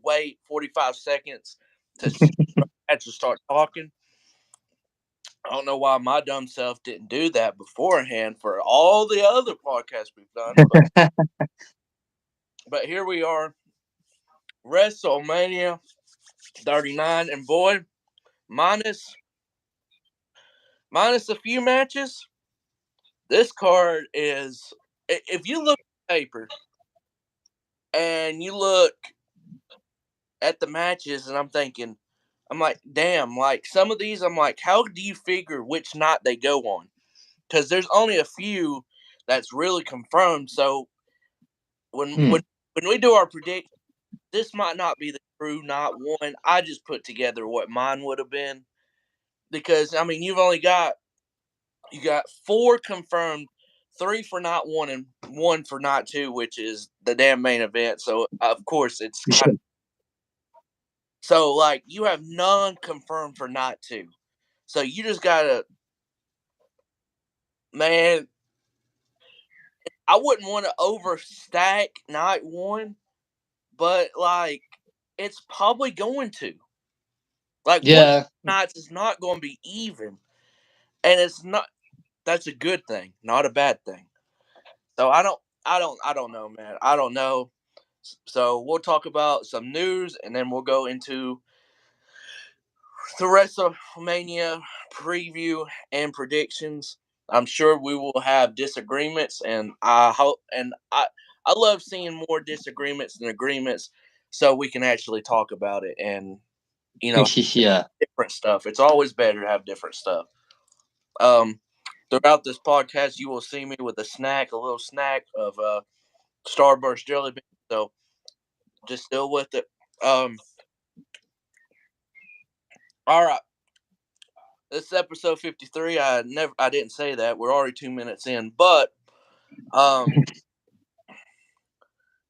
wait 45 seconds to actually start talking. I don't know why my dumb self didn't do that beforehand for all the other podcasts we've done, but here we are, Wrestlemania 39, and boy, minus minus a few matches, this card is. If you look at the paper and you look at the matches, and I'm like, damn, like some of these, I'm like, how do you figure which night they go on? Because there's only a few that's really confirmed. So when Hmm. when when we do our predict, this might not be the true night one. I just put together what mine would have been because I mean, you got four confirmed, three for night one and one for night two, which is the damn main event. So of course it's kind of so like you have none confirmed for night two. So you just gotta, man. I wouldn't want to overstack night one, but like it's probably going to. Like one Yeah. nights is not going to be even, and it's not. That's a good thing, not a bad thing. So I don't know, man. I don't know. So we'll talk about some news, and then we'll go into the WrestleMania preview and predictions. I'm sure we will have disagreements, and I hope, and I love seeing more disagreements than agreements, so we can actually talk about it and you know Yeah. different stuff. It's always better to have different stuff. Um, Throughout this podcast, you will see me with a little snack of Starburst jelly beans. So just deal with it. Um, all right. This is episode 53. I didn't say that. We're already 2 minutes in, but um,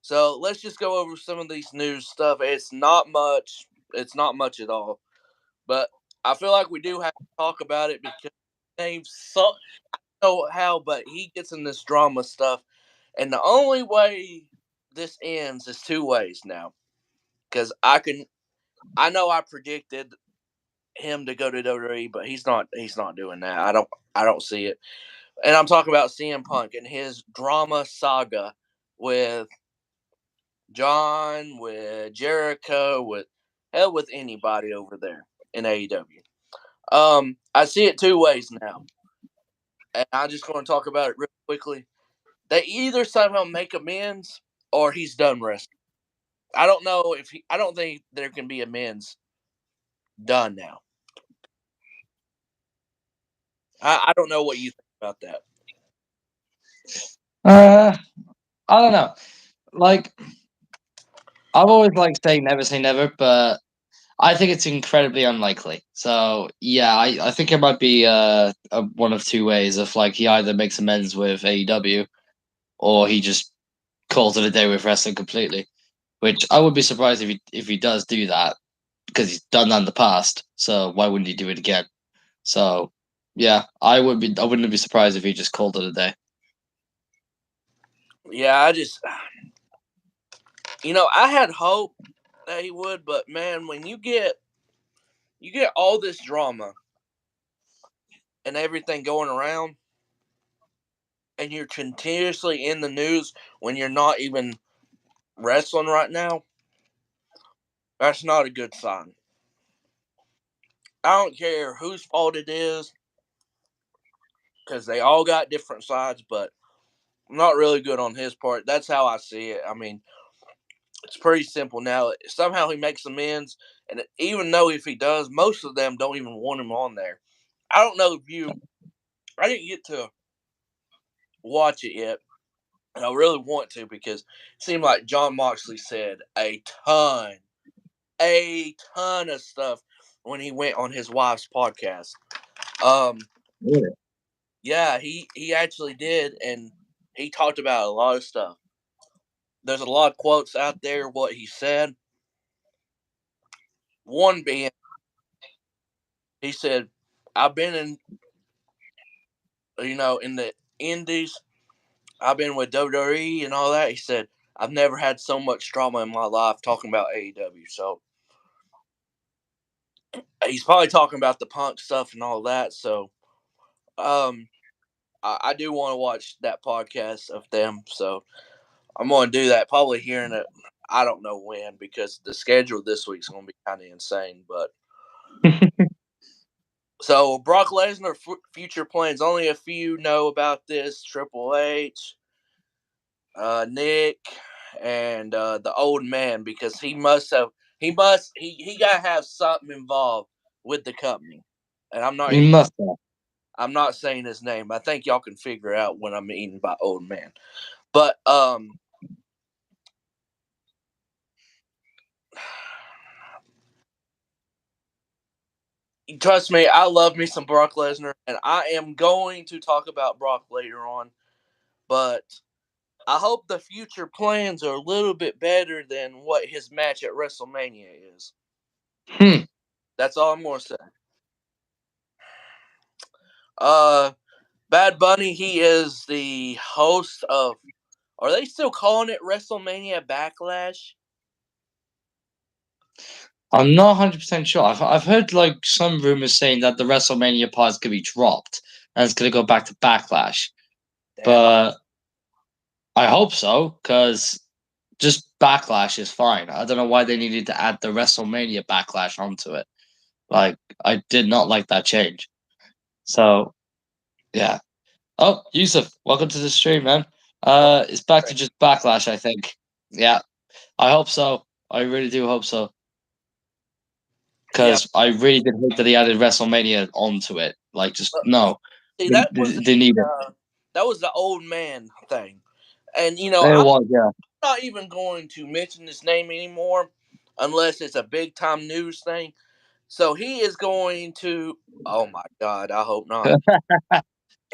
so let's just go over some of these news stuff. It's not much. It's not much at all, but I feel like we do have to talk about it because Dave so know how, but he gets in this drama stuff, and the only way this ends is two ways now. Because I know I predicted him to go to WWE, but he's not. He's not doing that. I don't see it. And I'm talking about CM Punk and his drama saga with John, with Jericho, with hell, with anybody over there in AEW. I see it two ways now, and I'm just going to talk about it real quickly. They either somehow make amends or he's done wrestling. I don't know if he. I don't think there can be amends done now. I don't know what you think about that. Uh, I don't know. Like, I've always liked say never, but I think it's incredibly unlikely. So yeah, I think it might be one of two ways of like he either makes amends with AEW or he just calls it a day with wrestling completely. Which I would be surprised if he does do that because he's done that in the past. So why wouldn't he do it again? So yeah, I wouldn't be surprised if he just called it a day. Yeah, I had hope that he would, but man, when you get all this drama and everything going around, and you're continuously in the news when you're not even wrestling right now, that's not a good sign. I don't care whose fault it is because they all got different sides, but not really good on his part. That's how I see it. I mean, it's pretty simple now. Somehow he makes amends, and even though if he does, most of them don't even want him on there. I don't know if you. I didn't get to watch it yet. And I really want to because it seemed like John Moxley said a ton of stuff when he went on his wife's podcast. Um, Really? yeah, he actually did, and he talked about a lot of stuff. There's a lot of quotes out there what he said. One being, he said, "I've been in, in the Indies. I've been with WWE and all that." He said, I've never had so much drama in my life talking about AEW. So he's probably talking about the Punk stuff and all that. So um, I do want to watch that podcast of them. So I'm going to do that. Probably hearing it. I don't know when because the schedule this week's going to be kind of insane. But so Brock Lesnar future plans. Only a few know about this. Triple H, Nick, and the old man because he got to have something involved with the company. And He must have. I'm not saying his name. I think y'all can figure out what I'm meaning by old man. But trust me, I love me some Brock Lesnar, and I am going to talk about Brock later on. But I hope the future plans are a little bit better than what his match at WrestleMania is. That's all I'm going to say. Uh, Bad Bunny, he is the host of. Are they still calling it WrestleMania Backlash? I'm not 100% sure. I've heard like some rumors saying that the WrestleMania pod is going to be dropped and it's going to go back to Backlash. Damn. But I hope so because just Backlash is fine. I don't know why they needed to add the WrestleMania Backlash onto it. Like, I did not like that change. So, yeah. Oh, Yusuf, welcome to the stream, man. It's back to just Backlash, I think. Yeah, I hope so. I really do hope so. Yeah. Because I really did hope that he added WrestleMania onto it. Like, just no. See, They need it. that was the old man thing, and It was, yeah. not even going to mention his name anymore unless it's a big time news thing. So he is going to. Oh my God! I hope not.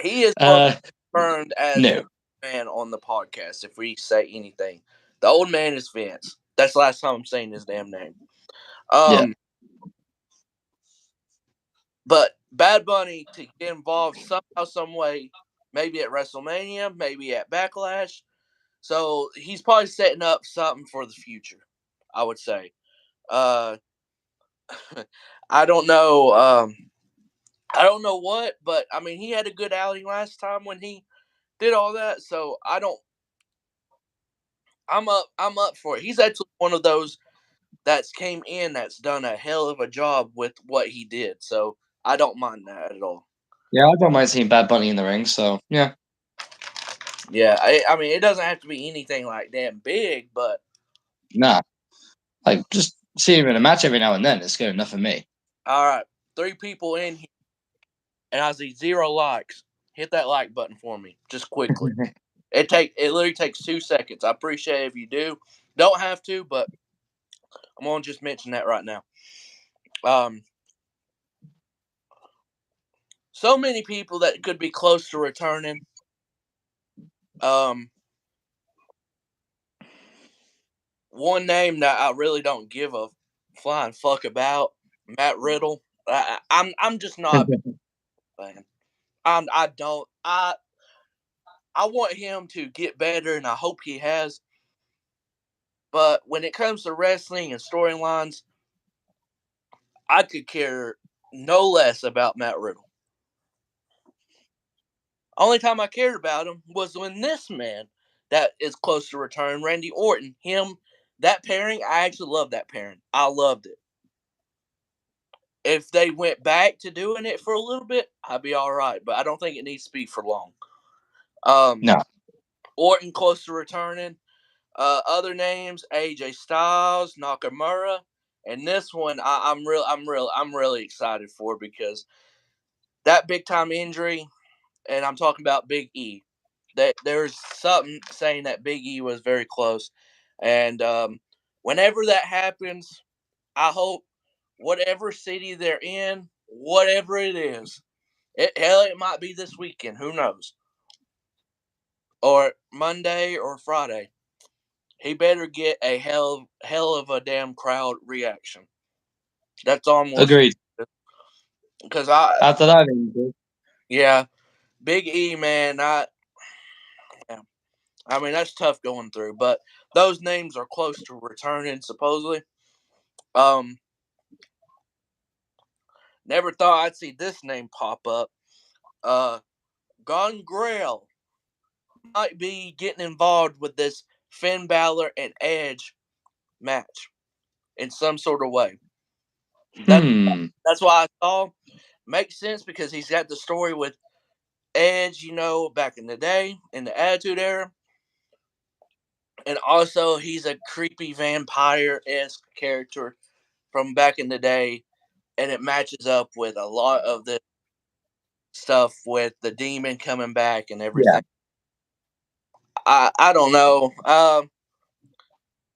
He is going to uh, be burned as the no. man on the podcast if we say anything. The old man is Vince. That's the last time I'm saying his damn name. Yeah. But Bad Bunny to get involved somehow, some way, maybe at WrestleMania, maybe at Backlash. So he's probably setting up something for the future. I would say. Uh, I don't know. I don't know what, but I mean, he had a good outing last time when he did all that. So I don't. I'm up. I'm up for it. He's actually one of those that's came in that's done a hell of a job with what he did. So I don't mind that at all. Yeah, I don't mind seeing Bad Bunny in the ring, so yeah. Yeah, I mean, it doesn't have to be anything like damn big, but Nah. Like, just seeing him in a match every now and then is good enough for me. all right, 3 people in here, and I see 0 likes. Hit that like button for me, just quickly. It literally takes 2 seconds. I appreciate it if you do. Don't have to, but I'm gonna just mention that right now. Um, so many people that could be close to returning. Um, one name that I really don't give a flying fuck about, Matt Riddle. I'm just not a big fan. I don't I want him to get better, and I hope he has. But when it comes to wrestling and storylines, I could care no less about Matt Riddle. Only time I cared about him was when this man that is close to return, Randy Orton, that pairing, I actually love that pairing. I loved it. If they went back to doing it for a little bit, I'd be all right. But I don't think it needs to be for long. No. Orton close to returning. Other names: AJ Styles, Nakamura, and this one I'm really excited for because that big time injury, and I'm talking about Big E. That there's something saying that Big E was very close, and whenever that happens, I hope whatever city they're in, whatever it is, it might be this weekend. Who knows? Or Monday or Friday. He better get a hell of a damn crowd reaction. That's all I'm gonna say. Agreed. Because After that injury. yeah, Big E, man, yeah. I mean that's tough going through. But those names are close to returning supposedly. Um, Never thought I'd see this name pop up. Gangrel might be getting involved with this Finn Balor and Edge match in some sort of way. That Hmm. that's why I saw makes sense because he's got the story with Edge, back in the day in the Attitude Era, and also he's a creepy vampire esque character from back in the day, and it matches up with a lot of the stuff with the demon coming back and Yeah. everything. I don't know.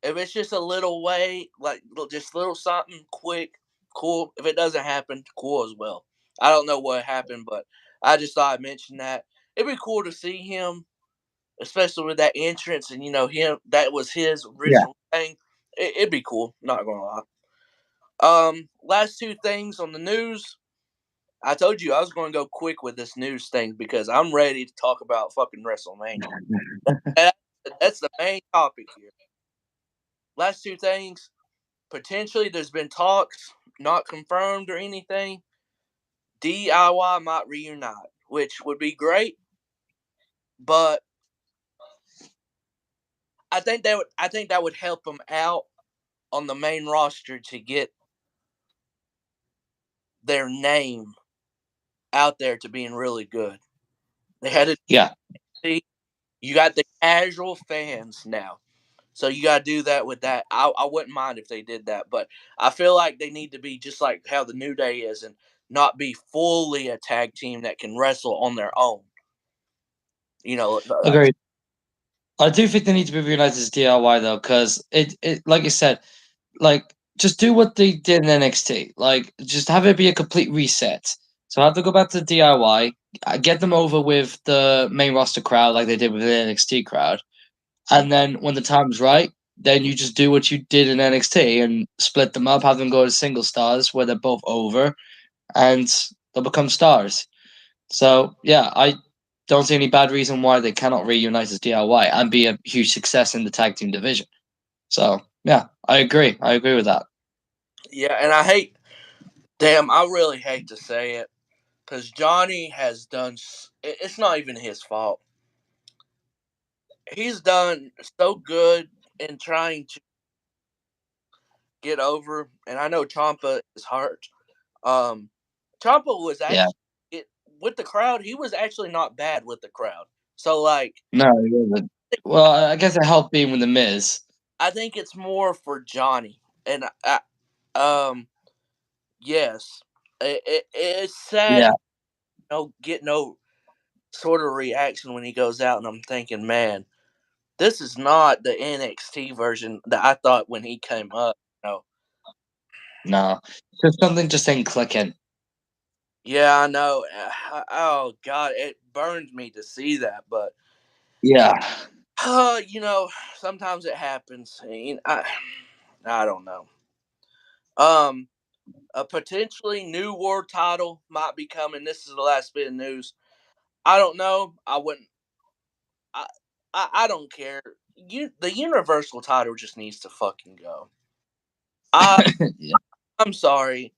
If it's just a little way, like just little something quick, cool. If it doesn't happen, cool as well. I don't know what happened, but I just thought I'd mention that. It'd be cool to see him, especially with that entrance, and him that was his Yeah. original thing. It'd be cool. Not gonna lie. Last two things on the news. I told you I was going to go quick with this news thing because I'm ready to talk about fucking WrestleMania. That, that's the main topic here. Last two things. Potentially, there's been talks, not confirmed or anything. DIY might reunite, which would be great, but I think that would help them out on the main roster to get their name out there to being really good. They had to Yeah. see you got the casual fans now. So you got to do that with that. I wouldn't mind if they did that, but I feel like they need to be just like how the New Day is and not be fully a tag team that can wrestle on their own. You know, Agreed. I do think they need to be reunited as DIY though, because it like you said, like just do what they did in NXT. Like just have it be a complete reset. So have to go back to the DIY, get them over with the main roster crowd like they did with the NXT crowd, and then when the time's right, then you just do what you did in NXT and split them up, have them go to single stars where they're both over, and they'll become stars. So yeah, I don't see any bad reason why they cannot reunite as DIY and be a huge success in the tag team division. So yeah, I agree. I agree with that. yeah, and I hate, damn, I really hate to say it because Johnny has done. It's not even his fault. He's done so good in trying to get over, and I know Champa is hurt. Um, Champa was Yeah. actually with the crowd. He was actually not bad with the crowd. So like, No, it wasn't. Well, I guess it helped being with the Miz. I think it's more for Johnny, and um, yes, it's sad Yeah. to get no sort of reaction when he goes out, and I'm thinking, man, this is not the NXT version that I thought when he came up. No, just something just ain't clicking. Yeah, I know. Oh God, it burned me to see that, but Yeah. sometimes it happens. I don't know. Um, a potentially new world title might be coming. This is the last bit of news. I don't know. I wouldn't. I I don't care. The Universal title just needs to fucking go. I Yeah. I'm sorry.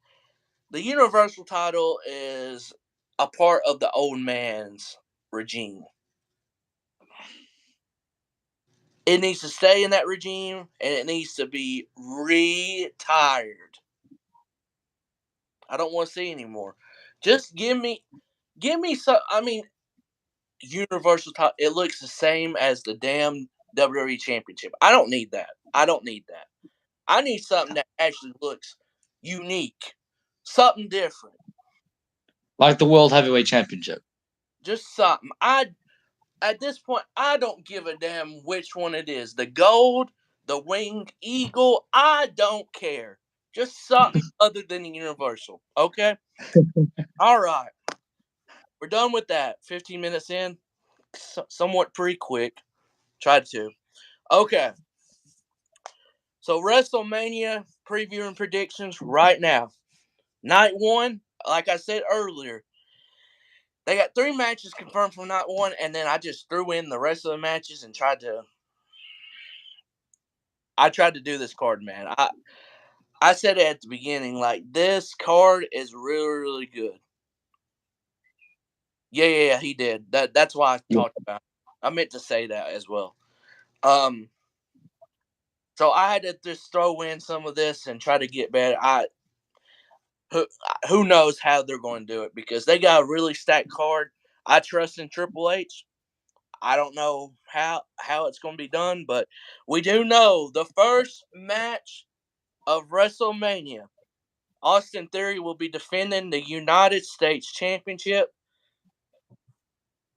The Universal title is a part of the old man's regime. It needs to stay in that regime, and it needs to be retired. I don't want to see anymore. Just give me some. I mean, Universal title. It looks the same as the damn WWE Championship. I don't need that. I don't need that. I need something that actually looks unique, something different. Like the World Heavyweight Championship. Just something. I At this point, I don't give a damn which one it is. The gold, the winged eagle. I don't care. Just something other than the Universal. Okay. All right. We're done with that. 15 minutes in, somewhat pretty quick. Tried to. Okay. So WrestleMania preview and predictions right now. Night one, like I said earlier, they got 3 matches confirmed from night one, and then I just threw in the rest of the matches and tried to I tried to do this card, man. I said it at the beginning, like this card is really, really good. Yeah, he did. That's why I Yeah. talked about it. I meant to say that as well. Um, so I had to just throw in some of this and try to get better. Who, who knows how they're going to do it because they got a really stacked card. I trust in Triple H. I don't know how it's going to be done, but we do know the first match of WrestleMania, Austin Theory will be defending the United States Championship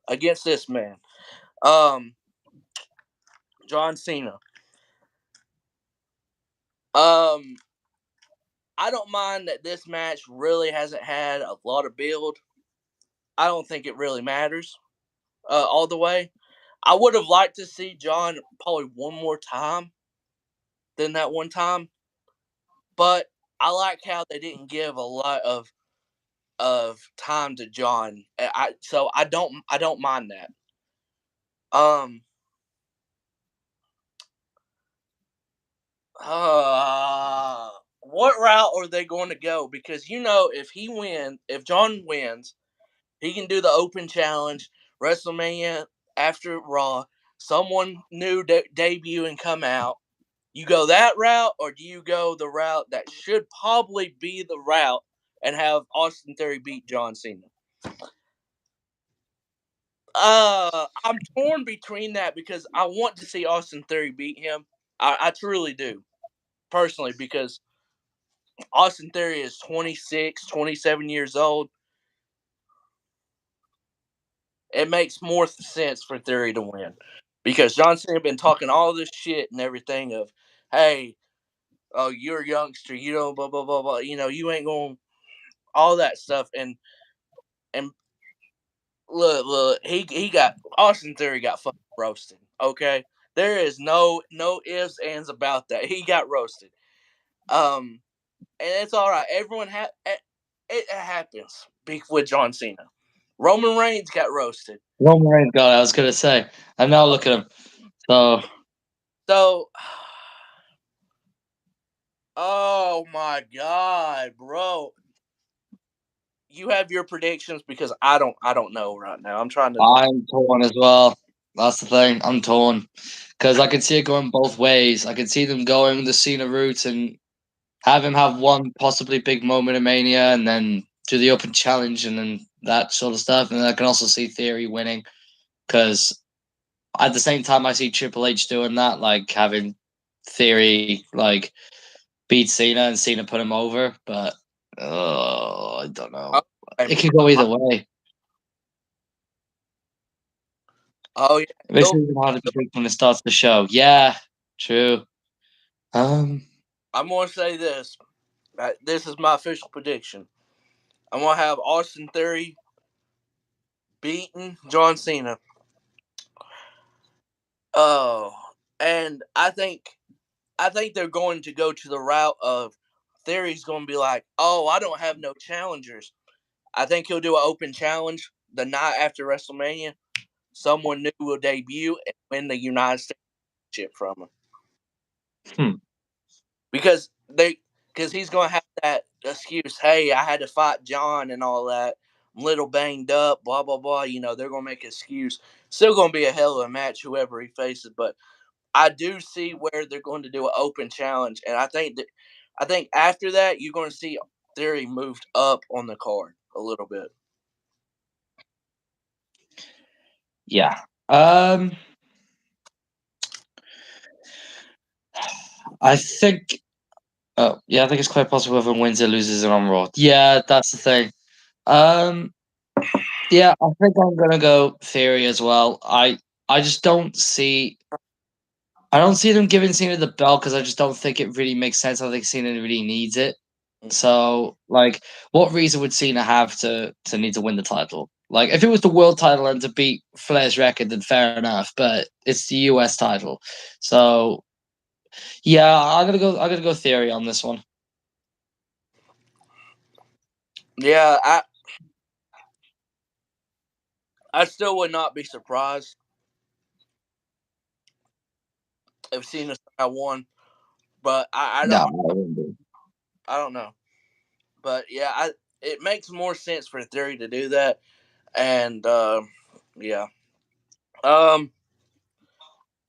against this man, um, John Cena. Um, I don't mind that this match really hasn't had a lot of build. I don't think it really matters all the way. I would have liked to see John probably one more time than that one time, but I like how they didn't give a lot of time to John. So I don't mind that. Um, what route are they going to go? Because if John wins, he can do the open challenge, WrestleMania after Raw, someone new debut and come out. You go that route, or do you go the route that should probably be the route and have Austin Theory beat John Cena? I'm torn between that because I want to see Austin Theory beat him. I truly do, personally, because Austin Theory is 26, 27 years old. It makes more sense for Theory to win because John Cena been talking all this shit and everything of, hey, oh, you're a youngster, you know, blah blah blah blah, you ain't going all that stuff, and look, he got Austin Theory got fucking roasted. Okay, there is no ifs ands about that. He got roasted. Um, and it's all right. It happens. Beef with John Cena. Roman Reigns got roasted. Roman Reigns got it, I was gonna say. And now look at him. So So, oh my god, bro. You have your predictions because I don't know right now. I'm trying to. I'm torn as well. That's the thing. I'm torn because I could see it going both ways. I could see them going the Cena route and have him have one possibly big moment in Mania, and then do the open challenge, and then that sort of stuff. And I can also see Theory winning because at the same time I see Triple H doing that, like having Theory like beat Cena and Cena put him over. But I don't know. Okay. It could go either way. Oh yeah. It makes it even harder to predict when it starts the show. Yeah, true. Um, I'm gonna say this. This is my official prediction. I'm gonna have Austin Theory beating John Cena. Oh, and I think they're going to go to the route of Theory's going to be like, oh, I don't have no challengers. I think he'll do an open challenge the night after WrestleMania. Someone new will debut and win the United States Championship from him hmm. because he's going to have that excuse. Hey, I had to fight John and all that. I'm a little banged up. Blah blah blah. They're going to make an excuse. Still going to be a hell of a match, whoever he faces. But I do see where they're going to do an open challenge, and I think after that you're going to see Theory moved up on the card a little bit. Yeah. Um, I think. Oh, yeah, I think it's quite possible whoever wins or loses it on Raw. Yeah, that's the thing. Um, yeah, I think I'm gonna go Theory as well. I just don't see. I don't see them giving Cena the belt because I just don't think it really makes sense. I don't think Cena really needs it. So, like, what reason would Cena have to need to win the title? Like, if it was the world title and to beat Flair's record, then fair enough. But it's the US title, so yeah, I'm gonna go. I'm gonna go Theory on this one. Yeah, I still would not be surprised if Cena won. But I No, don't I wouldn't be. I don't know. But yeah, it makes more sense for Theory to do that. And yeah. Um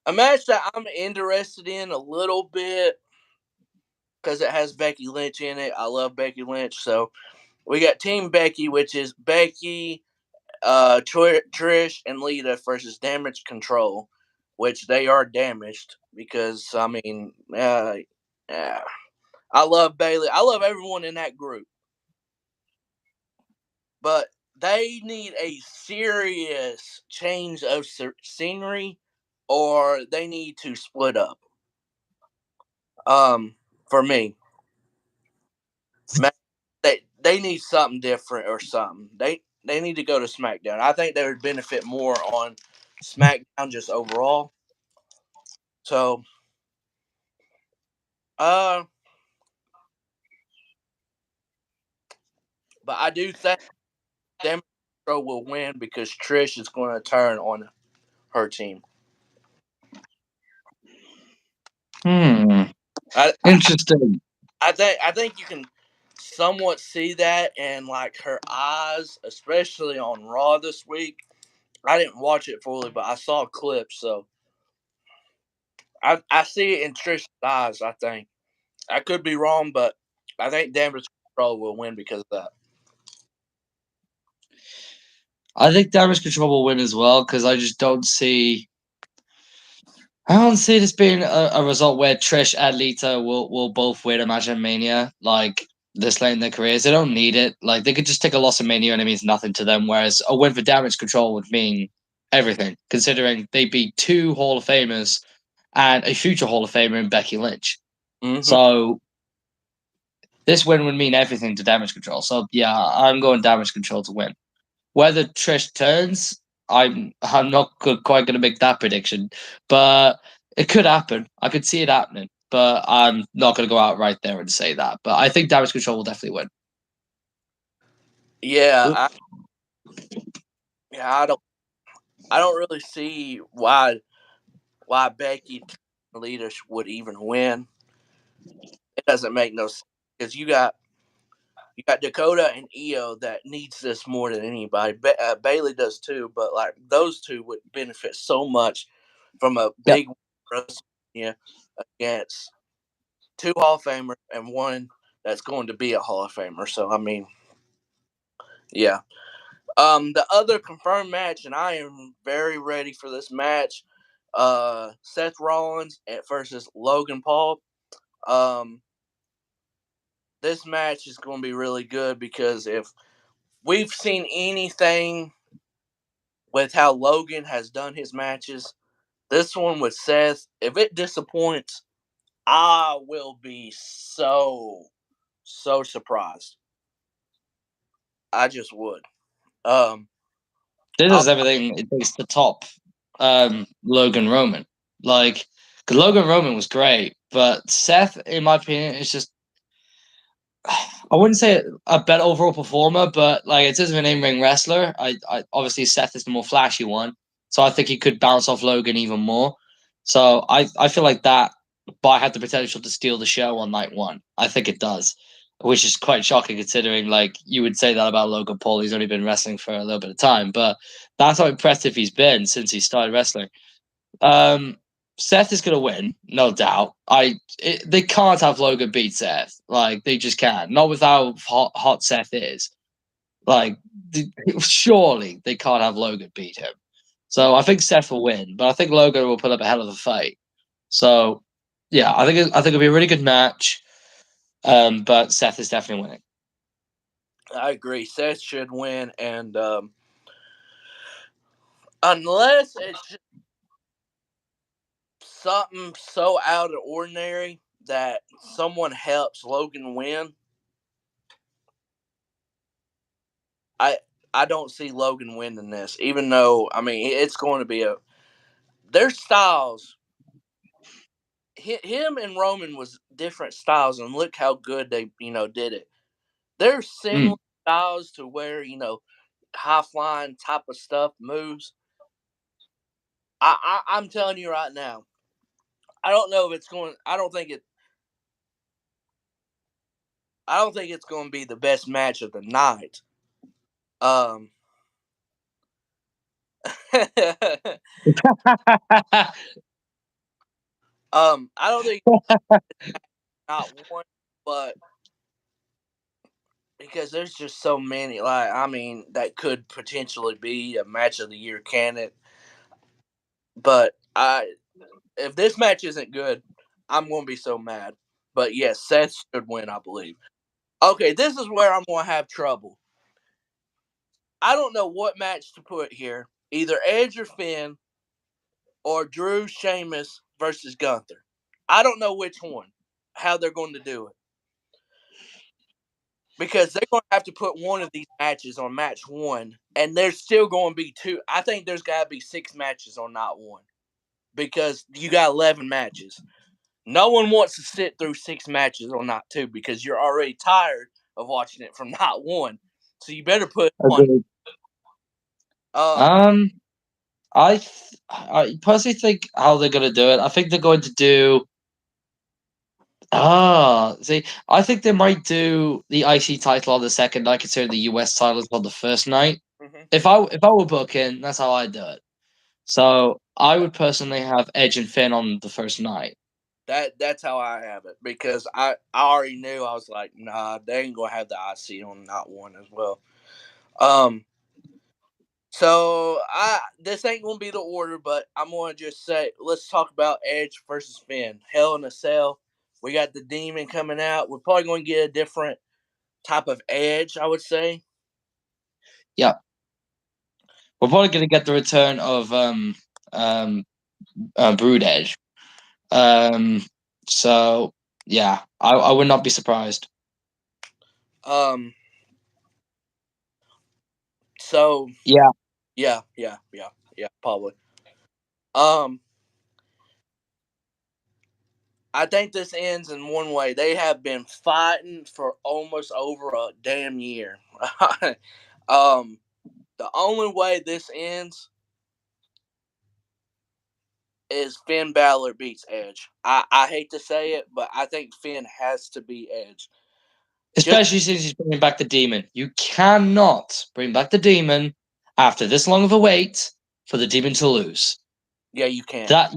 a match that I'm interested in a little bit because it has Becky Lynch in it. I love Becky Lynch. So we got Team Becky, which is Becky, Trish, and Lita versus Damage Control, which they are damaged because I mean, yeah, I love Bailey. I love everyone in that group, but they need a serious change of scenery, or they need to split up. Um, for me, they need something different or something. They need to go to SmackDown. I think they would benefit more on SmackDown just overall. So, uh, but I do think Damage Control will win because Trish is going to turn on her team. Hmm. I, I Interesting. I think you can somewhat see that in like her eyes, especially on Raw this week. I didn't watch it fully, but I saw clips, so I see it in Trish's eyes. I think I could be wrong, but I think Damage Control will win because of that. I think Damage Control will win as well because I just don't see. I don't see this being a result where Trish and Lita will both win a match at Mania like this late in their careers. They don't need it. Like they could just take a loss at Mania and it means nothing to them. Whereas a win for Damage Control would mean everything, considering they beat two Hall of Famers and a future Hall of Famer in Becky Lynch. Mm-hmm. So this win would mean everything to Damage Control. So yeah, I'm going Damage Control to win. Whether Trish turns, I'm not quite going to make that prediction, but it could happen. I could see it happening, but I'm not going to go out right there and say that. But I think Damage Control will definitely win. Yeah, yeah, I don't really see why Becky Lita would even win. It doesn't make no sense because you got Dakota and Io that needs this more than anybody. Bailey does too, but like those two would benefit so much from a Yep. big WrestleMania against two Hall of Famers and one that's going to be a Hall of Famer. So I mean, yeah. The other confirmed match, and I am very ready for this match. Seth Rollins versus Logan Paul. Um, this match is going to be really good because if we've seen anything with how Logan has done his matches, this one with Seth, if it disappoints, I will be so surprised. I just would. Um, This I'll, is everything it takes to top Logan Roman. Like, 'cause Logan Roman was great, but Seth, in my opinion, is just I wouldn't say a better overall performer, but like in terms of an in-ring wrestler, I obviously Seth is the more flashy one, so I think he could bounce off Logan even more. So I feel like that but had the potential to steal the show on night one. I think it does, which is quite shocking considering like you would say that about Logan Paul. He's only been wrestling for a little bit of time, but that's how impressive he's been since he started wrestling. Um, Seth is going to win, no doubt. They can't have Logan beat Seth. Like they just can't. Not with how hot Seth is. Like surely they can't have Logan beat him. So I think Seth will win, but I think Logan will put up a hell of a fight. So yeah, I think it'll be a really good match. But Seth is definitely winning. I agree. Seth should win, and unless it's just something so out of the ordinary that someone helps Logan win, I I don't see Logan winning this. Even though I mean it's going to be a their styles. Him and Roman was different styles, and look how good they did it. They're similar Mm. styles to where high flying type of stuff moves. I'm telling you right now. I don't know if it's going. I don't think it. I don't think it's going to be the best match of the night. Um, I don't think not one, but because there's just so many. Like, I mean, that could potentially be a match of the year candidate. But if this match isn't good, I'm going to be so mad. But yes, Seth should win, I believe. Okay, this is where I'm going to have trouble. I don't know what match to put here. Either Edge or Finn, or Drew Sheamus versus Gunther. I don't know which one, how they're going to do it. Because they're going to have to put one of these matches on match one, and there's still going to be two. I think there's got to be 6 matches on not one, because you got 11 matches. No one wants to sit through 6 matches on not 2 because you're already tired of watching it from not 1. So you better put one. I personally think how they're going to do it. I think they're going to do. See, I think they might do the IC title on the second night, considering the US titles on the first night. Mhm. If I were booking, that's how I'd do it. So I would personally have Edge and Finn on the first night. That's how I have it, because I already knew. I was like, nah, they ain't gonna have the IC on not one as well. So this ain't gonna be the order, but I'm gonna just say, let's talk about Edge versus Finn. Hell in a Cell. We got the Demon coming out. We're probably gonna get a different type of Edge, I would say. Yeah, we're probably going to get the return of Brood Edge. So yeah, I would not be surprised. So Yeah, yeah, probably. Um, I think this ends in one way. They have been fighting for almost over a damn year. The only way this ends is Finn Balor beats Edge. I hate to say it, but I think Finn has to beat Edge. especially since he's bringing back the Demon. You cannot bring back the Demon after this long of a wait for the Demon to lose. Yeah, you can. That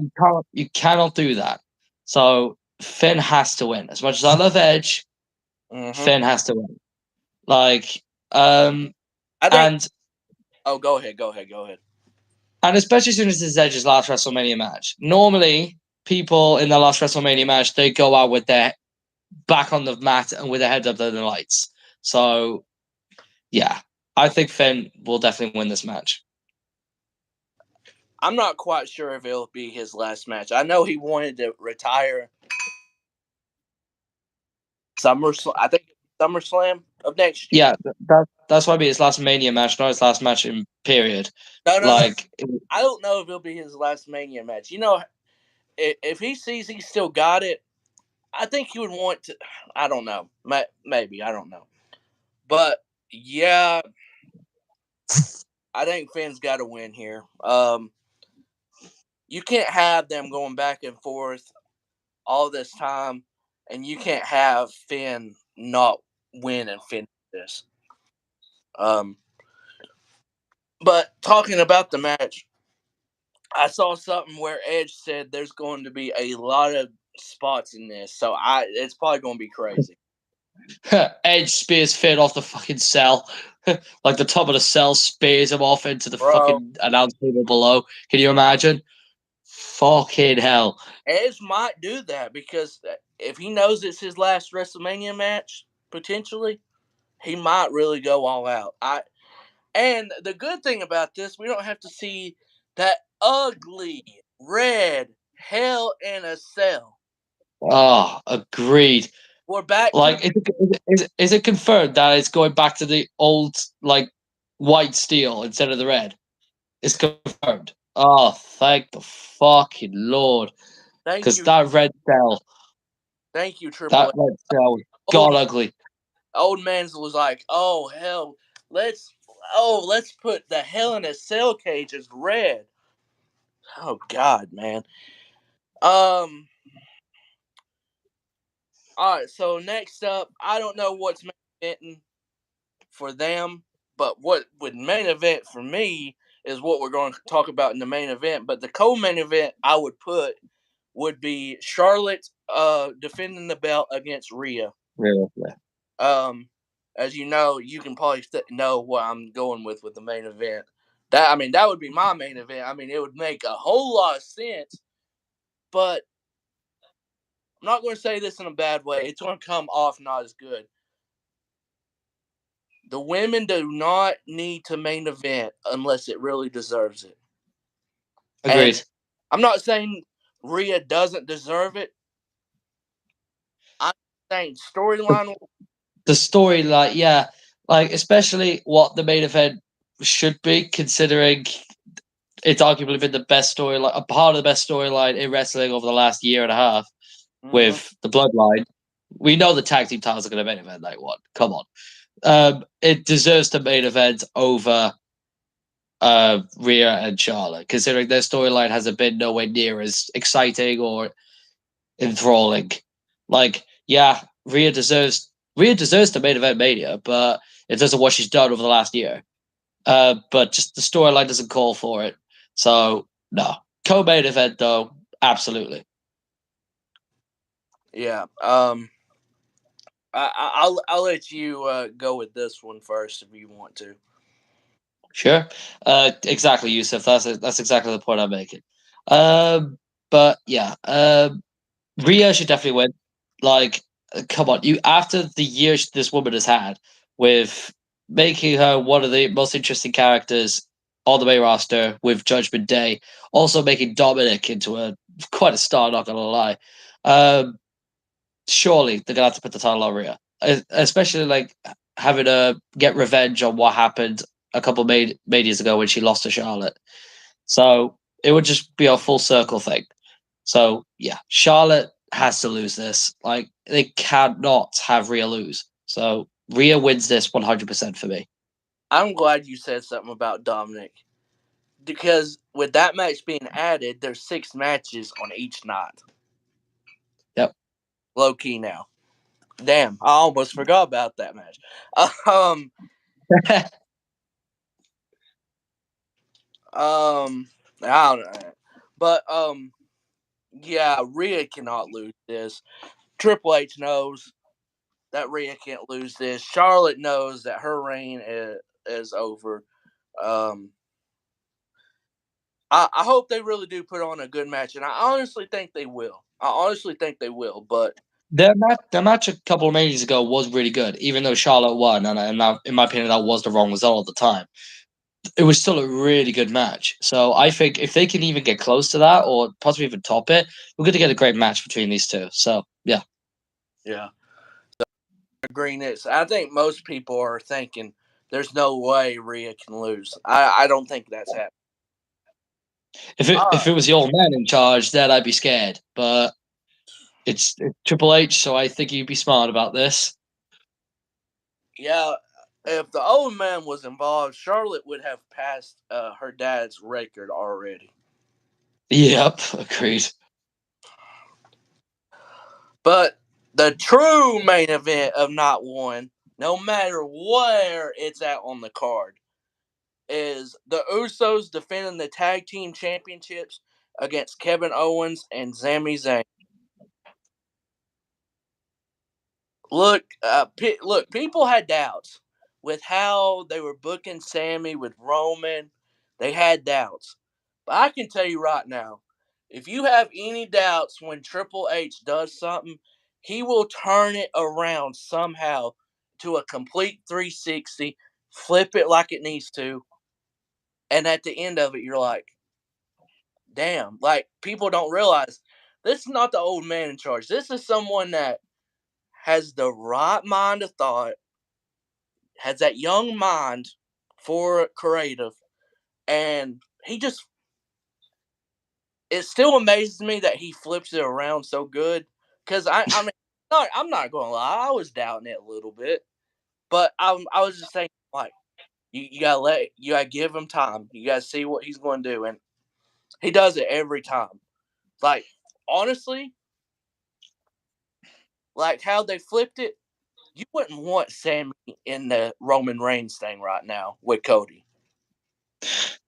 you cannot do that. So Finn has to win. As much as I love Edge, Finn has to win. Like, I think. and Oh, go ahead. And especially as soon as this is Edge's last WrestleMania match. Normally, people in their last WrestleMania match, they go out with their back on the mat and with their head up to the lights. So, yeah, I think Finn will definitely win this match. I'm not quite sure if it'll be his last match. I know he wanted to retire I think SummerSlam of next year. Yeah, that's why it'll be his last Mania match, not his last match in period. No. Like, I don't know if it'll be his last Mania match. You know, if he sees he still got it, I think he would want to. I don't know. Maybe. I don't know. But, yeah, I think Finn's got to win here. You can't have them going back and forth all this time, and you can't have Finn not win and finish this. But talking about the match, I saw something where Edge said there's going to be a lot of spots in this, so it's probably going to be crazy. Edge spears Finn off the fucking cell. Like the top of the cell spears him off into the fucking announce table below. Can you imagine? Fucking hell. Edge might do that because if he knows it's his last WrestleMania match, potentially, he might really go all out. And the good thing about this, we don't have to see that ugly red Hell in a Cell. Oh, agreed. We're back. Like, is it confirmed that it's going back to the old, like, white steel instead of the red? It's confirmed. Oh, thank the fucking Lord. Because that red cell. Thank you, Triple H. That red cell god ugly. Old Mans was like, oh, hell, let's put the Hell in a Cell cage as red. Oh, God, man. All right, so next up, I don't know what's main eventing for them, but what would main event for me is what we're going to talk about in the main event. But the co-main event I would put would be Charlotte defending the belt against Rhea. Really? Yeah. Um, as you know, you can probably know what I'm going with the main event. That would be my main event. I mean, it would make a whole lot of sense, but I'm not going to say this in a bad way. It's going to come off not as good. The women do not need to main event unless it really deserves it. And Agreed. I'm not saying Rhea doesn't deserve it. I'm saying storyline. The story, like, yeah, like especially what the main event should be, considering it's arguably been the best storyline, a part of the best storyline in wrestling over the last year and a half Mm-hmm. with the Bloodline. We know the tag team titles are going to main event night one. Come on, it deserves the main event over Rhea and Charlotte, considering their storyline hasn't been nowhere near as exciting or enthralling. Like, yeah, Rhea deserves the main event Mania, but it doesn't what she's done over the last year. But just the storyline doesn't call for it. So no. Co-main event though, absolutely. Yeah. I'll let you go with this one first if you want to. Sure. Exactly, Yusuf. That's exactly the point I'm making. But yeah, Rhea should definitely win. Like, come on, you after the years this woman has had with making her one of the most interesting characters on the main roster with Judgment Day, also making Dominic into a quite a star. Not gonna lie. Um, Surely they're gonna have to put the title on Rhea, especially like having to get revenge on what happened a couple of years ago when she lost to Charlotte. So it would just be a full circle thing. So yeah, Charlotte has to lose this. Like they cannot have Rhea lose. So Rhea wins this 100% for me. I'm glad you said something about Dominic because with that match being added, there's 6 matches on each night. Yep. Low key now. Damn, I almost forgot about that match. Um, I don't know, but yeah, Rhea cannot lose this. Triple H knows that Rhea can't lose this. Charlotte knows that her reign is over. Um, I hope they really do put on a good match, and I honestly think they will. But Their match a couple of matches ago was really good, even though Charlotte won, and that, in my opinion, that was the wrong result at the time. It was still a really good match. So I think if they can even get close to that or possibly even top it, we're going to get a great match between these two. So yeah, yeah, agreeing this. I think most people are thinking there's no way Rhea can lose. I don't think that's happening. if it was the old man in charge, then I'd be scared. But it's Triple H, so I think he'd be smart about this. Yeah, if the old man was involved, Charlotte would have passed her dad's record already. Yep, agreed. But the true main event of Night 1, no matter where it's at on the card, is the Usos defending the tag team championships against Kevin Owens and Sami Zayn. Look, people had doubts with how they were booking Sammy with Roman. They had doubts. But I can tell you right now, if you have any doubts when Triple H does something, he will turn it around somehow to a complete 360, flip it like it needs to, and at the end of it, you're like, damn, like people don't realize this is not the old man in charge. This is someone that has the right mind of thought, has that young mind for creative, and he just it still amazes me that he flips it around so good. Because I'm not gonna lie, I was doubting it a little bit, but I was just saying like you gotta give him time. You gotta see what he's going to do, and he does it every time. Like honestly, like how they flipped it. You wouldn't want Sammy in the Roman Reigns thing right now with Cody.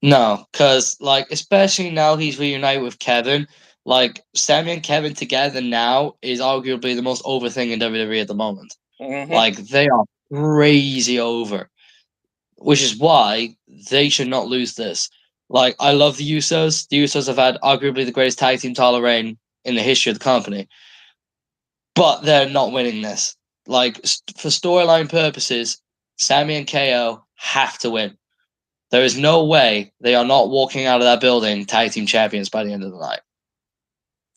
No, because like especially now he's reunited with Kevin. Like Sammy and Kevin together now is arguably the most over thing in WWE at the moment. Mm-hmm. Like they are crazy over, which is why they should not lose this. Like I love the Usos. The Usos have had arguably the greatest tag team title reign in the history of the company, but they're not winning this. Like for storyline purposes, Sammy and KO have to win. There is no way they are not walking out of that building tag team champions by the end of the night.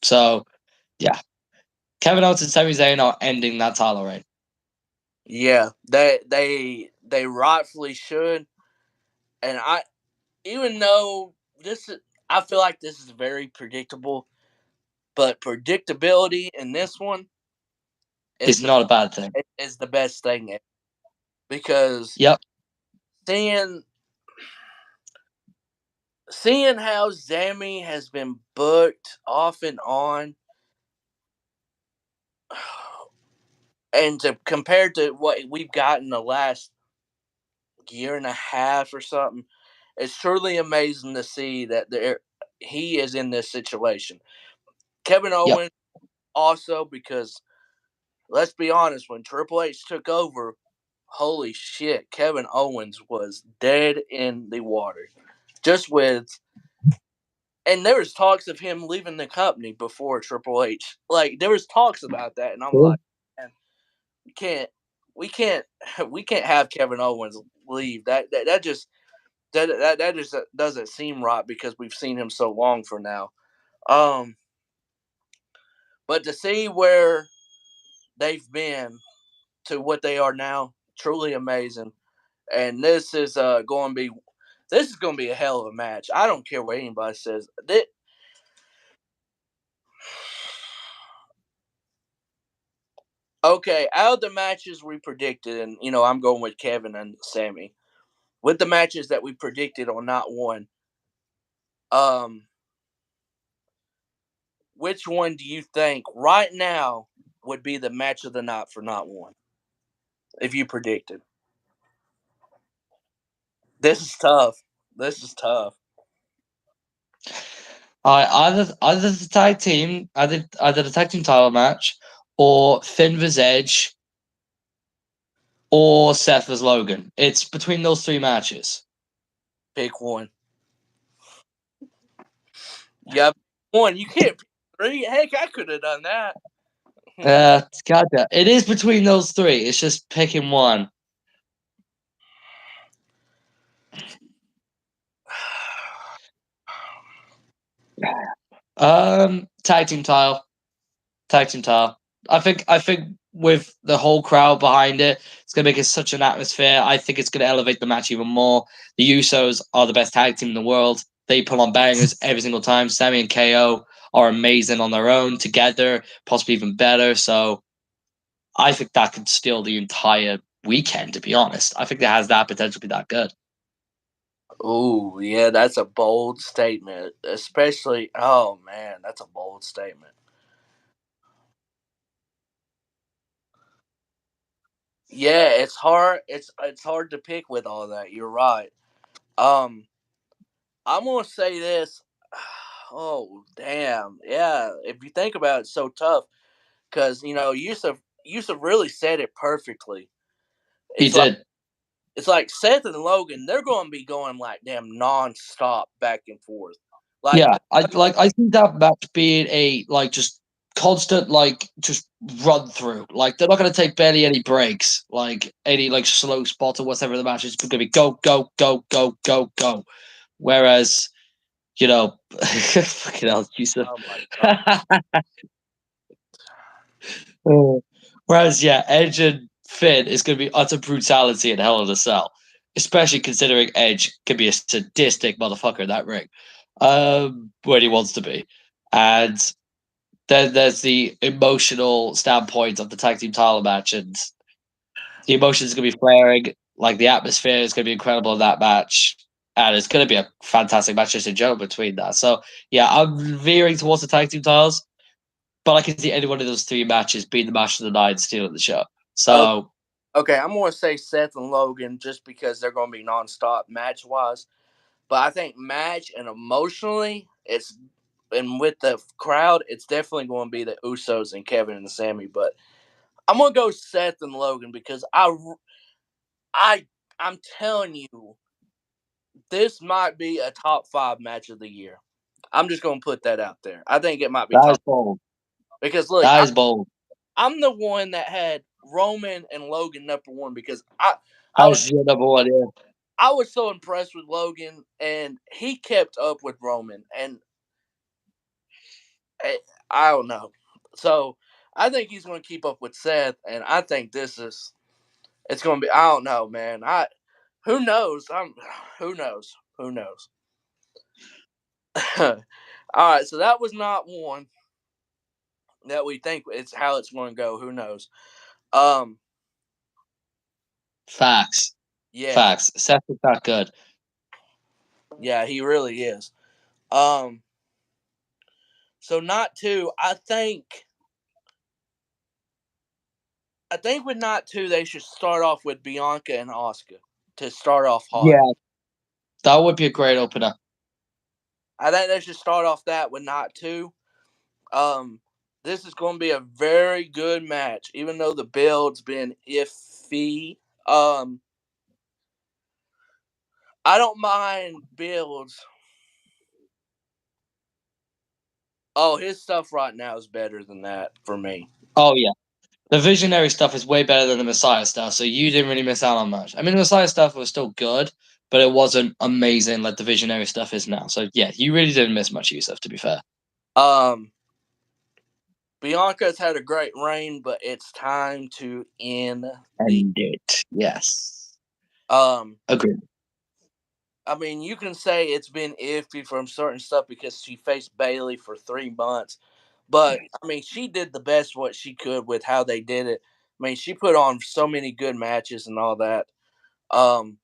So, yeah, Kevin Owens and Sami Zayn are ending that title reign. Yeah, they rightfully should. And I, even though I feel like this is very predictable, but predictability in this one It's is not a bad thing. the best thing ever. Because Yep. seeing seeing how Zammy has been booked off and on, and to compared to what we've gotten the last year and a half or something, it's truly amazing to see that he is in this situation. Kevin Yep. Owens also, because let's be honest, when Triple H took over, holy shit, Kevin Owens was dead in the water. Just with, and there was talks of him leaving the company before Triple H. Like there was talks about that, and I'm like, man, we can't, we can't, we can't have Kevin Owens leave. That just that just doesn't seem right because we've seen him so long for now. Um, but to see where they've been to what they are now, truly amazing. And this is going to be a hell of a match. I don't care what anybody says. Okay, out of the matches we predicted, and I'm going with Kevin and Sammy. With the matches that we predicted on not one, um, which one do you think right now would be the match of the night for not one? If you predicted, this is tough. This is tough. Either the tag team, either the tag team title match, or Finn vs Edge, or Seth vs Logan. It's between those three matches. Pick one. Yeah, one. You can't pick three. Heck, I could have done that. Gotcha. It is between those three. It's just picking one. Tag team title. Tag team title. I think with the whole crowd behind it, it's gonna make it such an atmosphere. I think it's gonna elevate the match even more. The Usos are the best tag team in the world. They put on bangers every single time. Sammy and KO are amazing on their own, together, possibly even better. So I think that could steal the entire weekend, to be honest. I think it has that potential to be that good. Oh, yeah, that's a bold statement. Especially, oh man, that's a bold statement. Yeah, it's hard. It's hard to pick with all that. You're right. Um, I'm gonna say this. Oh damn, yeah. If you think about it, it's so tough because Yusuf really said it perfectly. He It's like did. it's like Seth and Logan. They're going to be going like damn nonstop back and forth. Like Yeah, I see that match being a like just constant like just run through. Like they're not gonna take barely any breaks, like any like slow spots or whatever the match is gonna be go, go, go, go, go, go. Whereas, fucking hell, Yusuf. oh my god, Oh. Whereas, yeah, Edge and Finn is gonna be utter brutality and hell in a cell. Especially considering Edge can be a sadistic motherfucker in that ring. When he wants to be. And then there's the emotional standpoint of the tag team title match, and the emotions are going to be flaring. Like the atmosphere is going to be incredible in that match, and it's going to be a fantastic match just in general between that. So yeah, I'm veering towards the tag team titles. but I can see any one of those three matches being the match of the night and stealing the show. Oh, So okay, I'm going to say Seth and Logan just because they're going to be nonstop match wise. But I think match and emotionally, and with the crowd, it's definitely going to be the Usos and Kevin and Sammy. But I'm going to go Seth and Logan because I, I'm telling you, this might be a top 5 match of the year. I'm just going to put that out there. I think it might be that is top bold. because look, That is bold. I'm the one that had Roman and Logan number 1 because I That was is your number one. Yeah. I was so impressed with Logan and he kept up with Roman and I don't know. So I think he's going to keep up with Seth, and I think it's going to be. I don't know, man. Who knows? Who knows? Who knows? All right, so that was not one that we think it's how it's going to go. Who knows? Um, Facts. yeah, Facts. Seth is that good. yeah, he really is. Um, so not two. I think with not two, they should start off with Bianca and Oscar to start off hot. Yeah, that would be a great opener. I think they should start off that with not two. Um, this is going to be a very good match, even though the build's been iffy. Um, I don't mind builds. Oh, his stuff right now is better than that for me. Oh yeah. The visionary stuff is way better than the Messiah stuff, so you didn't really miss out on much. I mean, the Messiah stuff was still good, but it wasn't amazing like the visionary stuff is now. So yeah, you really didn't miss much, Yusuf, to be fair. Um, Bianca's had a great reign, but it's time to end the. And it, yes, Um, agreed. I mean, you can say it's been iffy from certain stuff because she faced Bailey for 3 months, but I mean, she did the best what she could with how they did it. I mean, she put on so many good matches and all that. Um,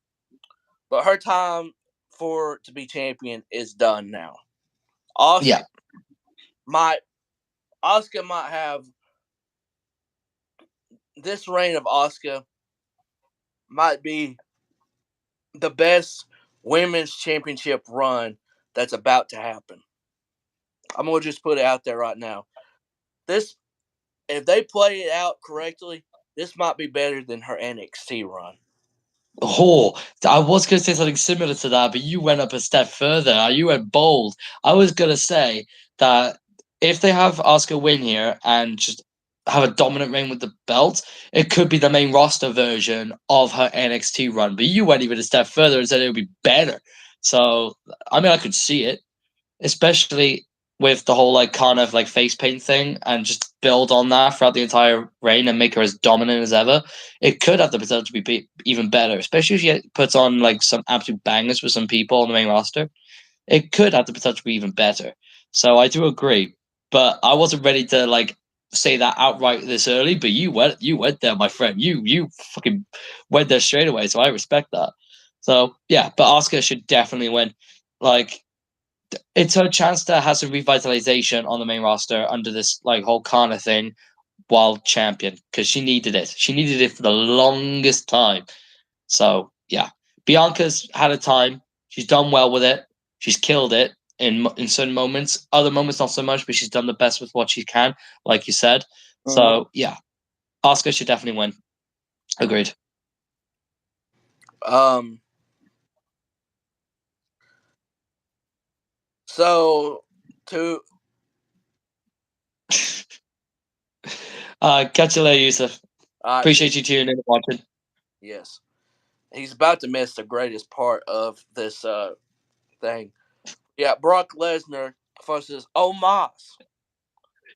but her time for to be champion is done now. Oscar Yeah, might Oscar might have this reign of Oscar might be the best women's championship run that's about to happen. I'm gonna just put it out there right now. This if they play it out correctly, this might be better than her NXT run. oh, I was going to say something similar to that, but you went up a step further. You went bold. I was going to say that if they have Asuka win here and just have a dominant reign with the belt, it could be the main roster version of her NXT run. But you went even a step further and said it would be better. So, I mean, I could see it, especially with the whole like kind of like face paint thing and just build on that throughout the entire reign and make her as dominant as ever. It could have the potential to be even better, especially if she puts on like some absolute bangers with some people on the main roster. It could have the potential to be even better. So I do agree, but I wasn't ready to like say that outright this early. But you went there, my friend. You fucking went there straight away. So I respect that. So yeah, but Oscar should definitely win. Like it's her chance to have some revitalization on the main roster under this like whole Kana thing while champion because she needed it. She needed it for the longest time. So yeah, Bianca's had a time. She's done well with it. She's killed it in certain moments. Other moments not so much, but she's done the best with what she can, like you said. Mm-hmm. So yeah, Oscar should definitely win. Agreed. Um, so to Catch you later, Yusuf. see, Appreciate you tuning in and watching. yes, he's about to miss the greatest part of this thing. Yeah, Brock Lesnar versus Omos.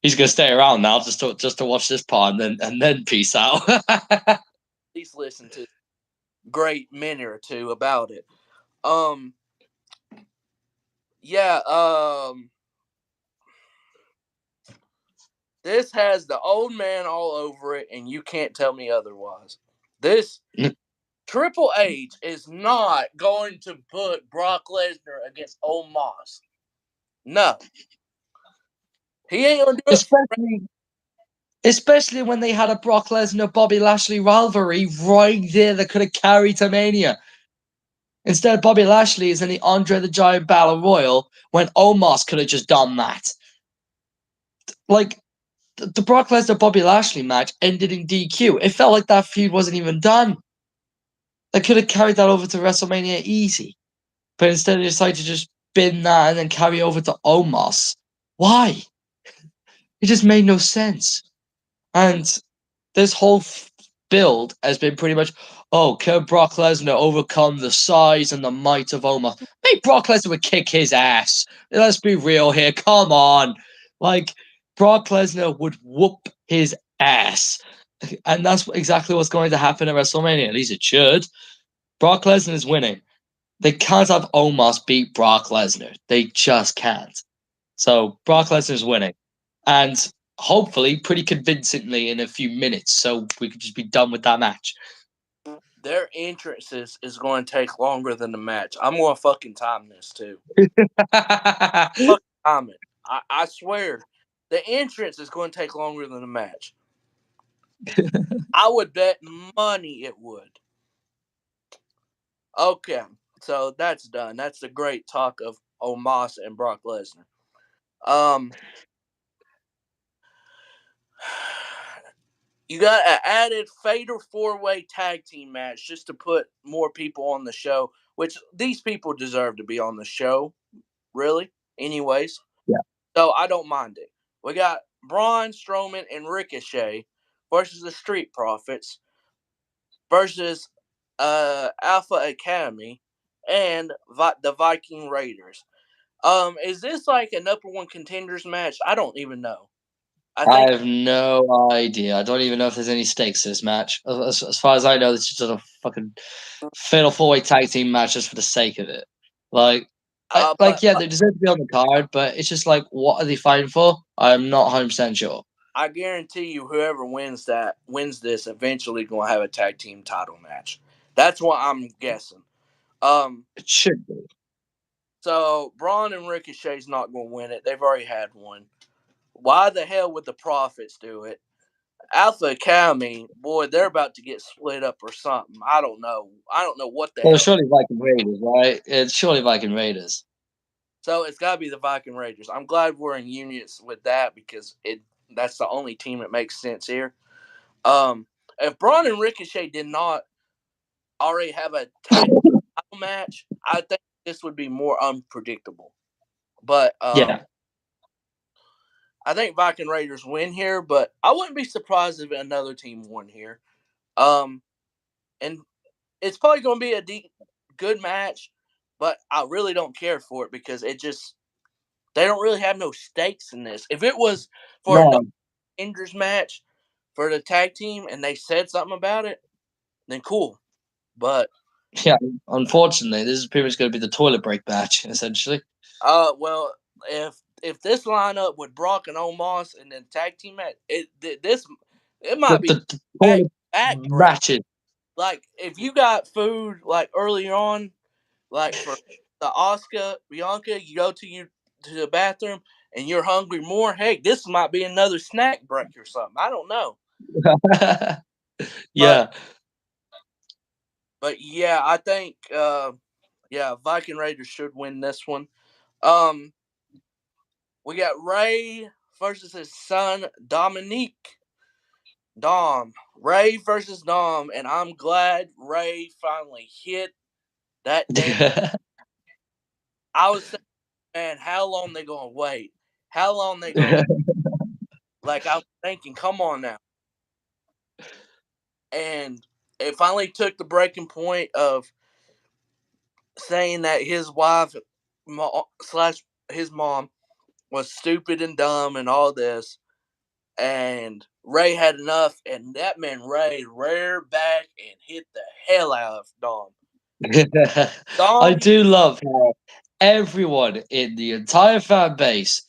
He's gonna stay around now just to watch this part and then peace out. Please listen to great minute or two about it. Um, yeah, this has the old man all over it, and you can't tell me otherwise. This Triple H is not going to put Brock Lesnar against Omos. No. He ain't gonna do it. Especially when they had a Brock Lesnar Bobby Lashley rivalry right there that could have carried to Mania. Instead, Bobby Lashley is in the Andre the Giant Battle Royal when Omos could have just done that. Like, the Brock Lesnar Bobby Lashley match ended in DQ. It felt like that feud wasn't even done. They could have carried that over to WrestleMania easy. But instead, they decided to just bin that and then carry over to Omos. Why? It just made no sense. And this whole build has been pretty much, oh, can Brock Lesnar overcome the size and the might of Omos? Maybe Brock Lesnar would kick his ass. Let's be real here. Come on. Like, Brock Lesnar would whoop his ass. And that's exactly what's going to happen at WrestleMania. At least it should. Brock Lesnar is winning. They can't have Omos beat Brock Lesnar. They just can't. So Brock Lesnar is winning. And hopefully pretty convincingly in a few minutes, so we could just be done with that match. Their entrances is going to take longer than the match. I'm going to fucking time this too. Fucking time it. I swear, the entrance is going to take longer than the match. I would bet money it would. Okay, so that's done. That's the great talk of Omos and Brock Lesnar. Um, you got an added fatal 4-way tag team match just to put more people on the show, which these people deserve to be on the show, really. Anyways, Yeah. So I don't mind it. We got Braun Strowman and Ricochet versus the Street Profits versus Alpha Academy and the Viking Raiders. Is this like a number one contenders match? I don't even know. I have no idea. I don't even know if there's any stakes to this match. As far as I know, this is just a fucking fatal 4-way tag team match just for the sake of it. Like, yeah, they deserve to be on the card, but it's just like, what are they fighting for? I'm not 100% sure. I guarantee you, whoever wins this eventually going to have a tag team title match. That's what I'm guessing. It should be. So Braun and Ricochet's not going to win it. They've already had one. Why the hell would the Profits do it? Alpha Academy, boy, they're about to get split up or something. I don't know. I don't know what the hell. Surely Viking Raiders, right? It's surely Viking Raiders. So it's got to be the Viking Raiders. I'm glad we're in unions with that because that's the only team that makes sense here. If Braun and Ricochet did not already have a title match, I think this would be more unpredictable. But yeah. I think Viking Raiders win here, but I wouldn't be surprised if another team won here. And it's probably going to be a good match, but I really don't care for it because they don't really have no stakes in this. If it was for a Inders match for the tag team and they said something about it, then cool. But yeah, unfortunately, this is pretty much going to be the toilet break match, essentially. Well, if this lineup with Brock and Omos and then tag team match, it might be the back matches. Like if you got food like early on, like for the Oscar Bianca, you go to the bathroom and you're hungry more. Hey, this might be another snack break or something. I don't know. Yeah. But yeah, I think Viking Raiders should win this one. We got Ray versus his son Dominique. Ray versus Dom, and I'm glad Ray finally hit that damn. I was saying, man, how long they gonna wait? How long they gonna? Like I was thinking, come on now. And it finally took the breaking point of saying that his wife / his mom was stupid and dumb and all this. And Ray had enough, and that man Ray reared back and hit the hell out of Dom. I do love how everyone in the entire fan base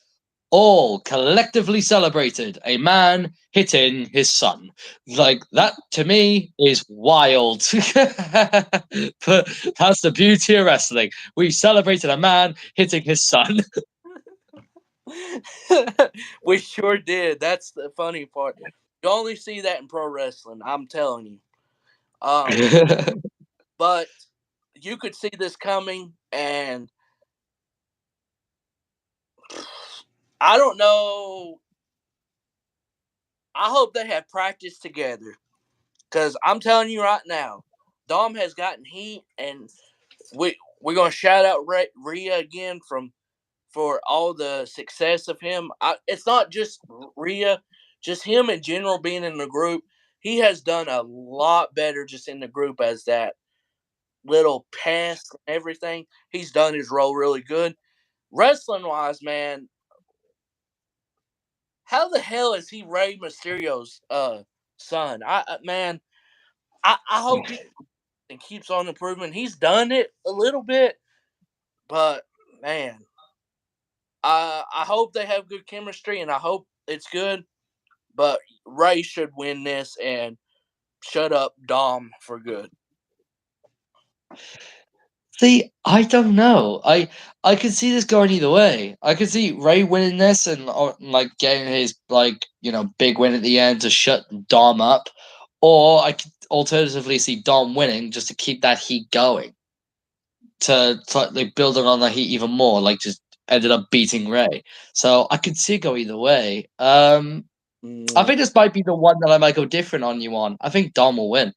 all collectively celebrated a man hitting his son. Like, that to me is wild. But that's the beauty of wrestling. We celebrated a man hitting his son. We sure did. That's the funny part. You only see that in pro wrestling. I'm telling you. Um, but you could see this coming, and I don't know. I hope they have practice together because I'm telling you right now, Dom has gotten heat, and we're gonna shout out Rhea again for all the success of him. It's not just Rhea, just him in general being in the group. He has done a lot better just in the group as that little pass and everything. He's done his role really good. Wrestling wise, man, how the hell is he Rey Mysterio's son? Man, I hope he keeps on improving. He's done it a little bit, but man, I hope they have good chemistry, and I hope it's good. But Ray should win this and shut up Dom for good. See, I don't know. I could see this going either way. I could see Ray winning this and like getting his big win at the end to shut Dom up, or I could alternatively see Dom winning just to keep that heat going to like building on the heat even more. Like just ended up beating Ray. So I could see it go either way. I think this might be the one that I might go different on you on. I think Dom will win.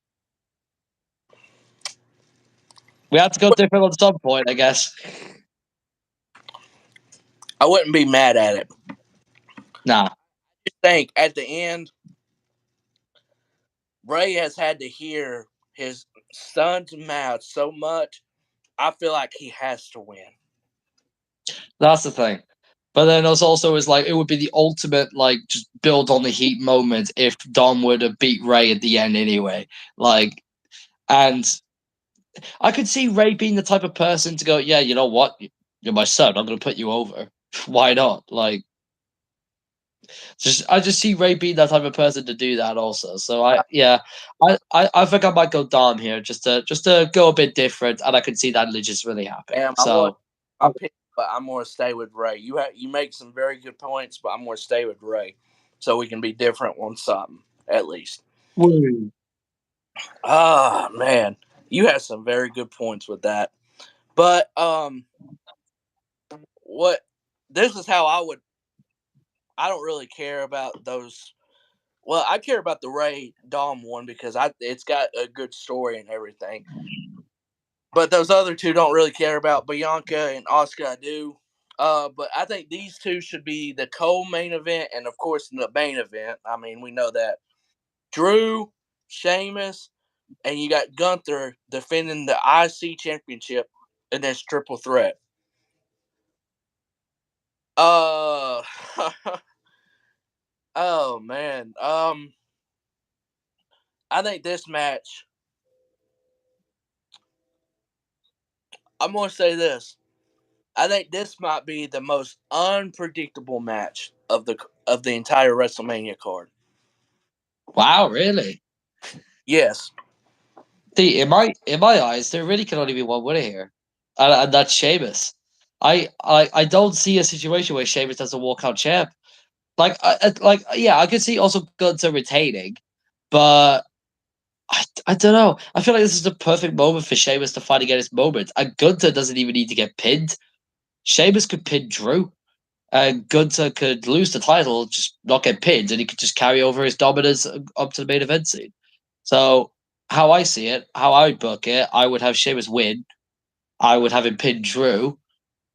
We have to go different at some point, I guess. I wouldn't be mad at it. Nah. I think at the end, Ray has had to hear his son's mouth so much. I feel like he has to win. That's the thing. But then it's also is like it would be the ultimate like just build on the heat moment if Dom would have beat Ray at the end anyway. Like, and I could see Ray being the type of person to go, yeah, you know what, you're my son, I'm gonna put you over. Why not? Like, I just see Ray being that type of person to do that also. So I think I might go Dom here just to go a bit different, and I can see that legitimately happening. I was So. my pick, but I'm going to stay with Ray. You make some very good points, but I'm going to stay with Ray, so we can be different on something at least. Woo. Ah, man, you have some very good points with that. But what this is how I would. I don't really care about those. Well, I care about the Ray Dom one because it's got a good story and everything. But those other two don't really care about Bianca and Oscar. I do. But I think these two should be the co-main event, and of course the main event. I mean, we know that Drew, Sheamus, and you got Gunther defending the IC championship in this triple threat. Uh, oh man. I think this match. I'm gonna say this. I think this might be the most unpredictable match of the entire WrestleMania card. Wow, really? Yes. See, in my eyes, there really can only be one winner here, and that's Sheamus. I don't see a situation where Sheamus doesn't walk out champ. Yeah, I could see also Gunther retaining, but I don't know. I feel like this is the perfect moment for Sheamus to finally get his moment. And Gunther doesn't even need to get pinned. Sheamus could pin Drew, and Gunther could lose the title, just not get pinned, and he could just carry over his dominance up to the main event scene. So how I see it, how I would book it, I would have Sheamus win. I would have him pin Drew,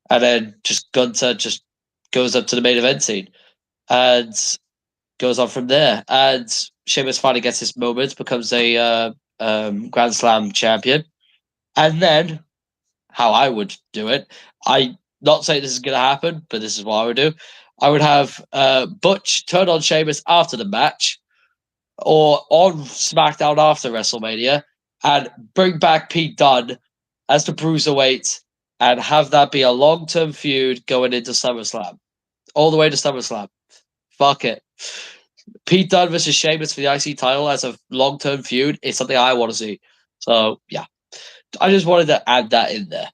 and then just Gunther just goes up to the main event scene and goes on from there. And Sheamus finally gets his moment, becomes a Grand Slam champion, and then how I would do it, I not say this is going to happen, but this is what I would do. I would have Butch turn on Sheamus after the match, or on SmackDown after WrestleMania, and bring back Pete Dunne as the Bruiserweight and have that be a long-term feud going into SummerSlam. All the way to SummerSlam. Fuck it. Pete Dunne versus Sheamus for the IC title as a long-term feud is something I want to see. So, yeah. I just wanted to add that in there.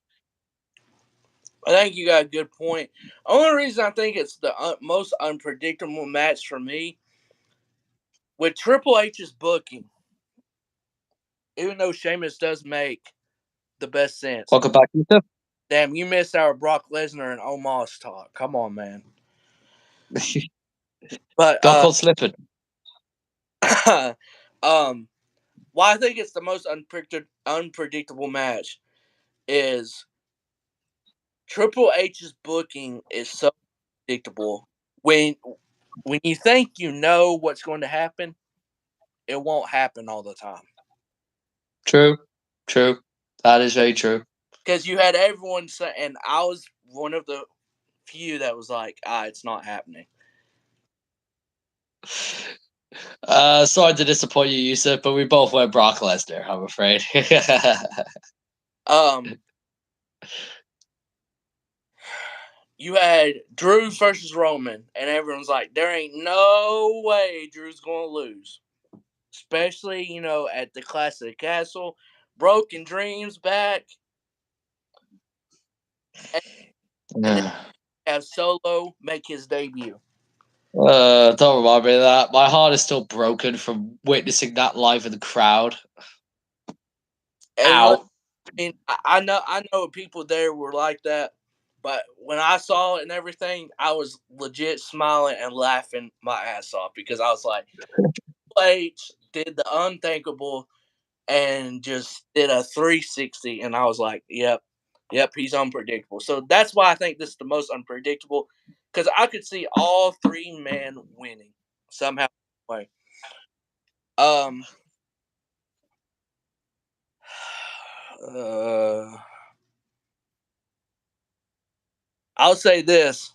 I think you got a good point. Only reason I think it's the most unpredictable match for me with Triple H's booking, even though Sheamus does make the best sense. Welcome back, Yusuf. Damn, you missed our Brock Lesnar and Omos talk. Come on, man. But Got caught slipping. why I think it's the most unpredictable match is Triple H's booking is so predictable. When you think you know what's going to happen, it won't happen all the time. True. That is very true. Because you had everyone say, and I was one of the few that was like, it's not happening. Sorry to disappoint you, Yusuf, but we both went Brock Lesnar, I'm afraid. You had Drew versus Roman, and everyone's like, there ain't no way Drew's going to lose. Especially, at the Classic Castle. Broken Dreams back. And then have Solo make his debut. Don't remind me of that. My heart is still broken from witnessing that live in the crowd. Everyone, I know people there were like that, but when I saw it and everything, I was legit smiling and laughing my ass off because I was like, H did the unthinkable and just did a 360, and I was like, yep, he's unpredictable. So that's why I think this is the most unpredictable, because I could see all three men winning somehow. Way. I'll say this.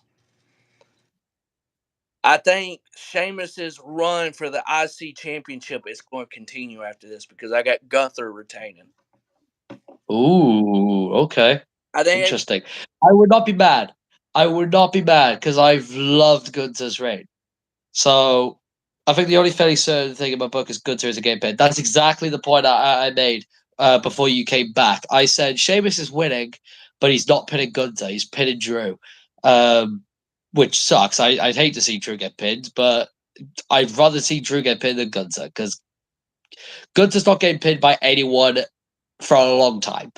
I think Sheamus's run for the IC championship is going to continue after this because I got Gunther retaining. Ooh, okay. I think interesting. I would not be mad. Because I've loved Gunther's reign. So I think the only fairly certain thing about Book is Gunther is a game pin. That's exactly the point I made before you came back. I said Sheamus is winning, but he's not pinning Gunther. He's pinning Drew, which sucks. I'd hate to see Drew get pinned, but I'd rather see Drew get pinned than Gunther because Gunther's not getting pinned by anyone for a long time.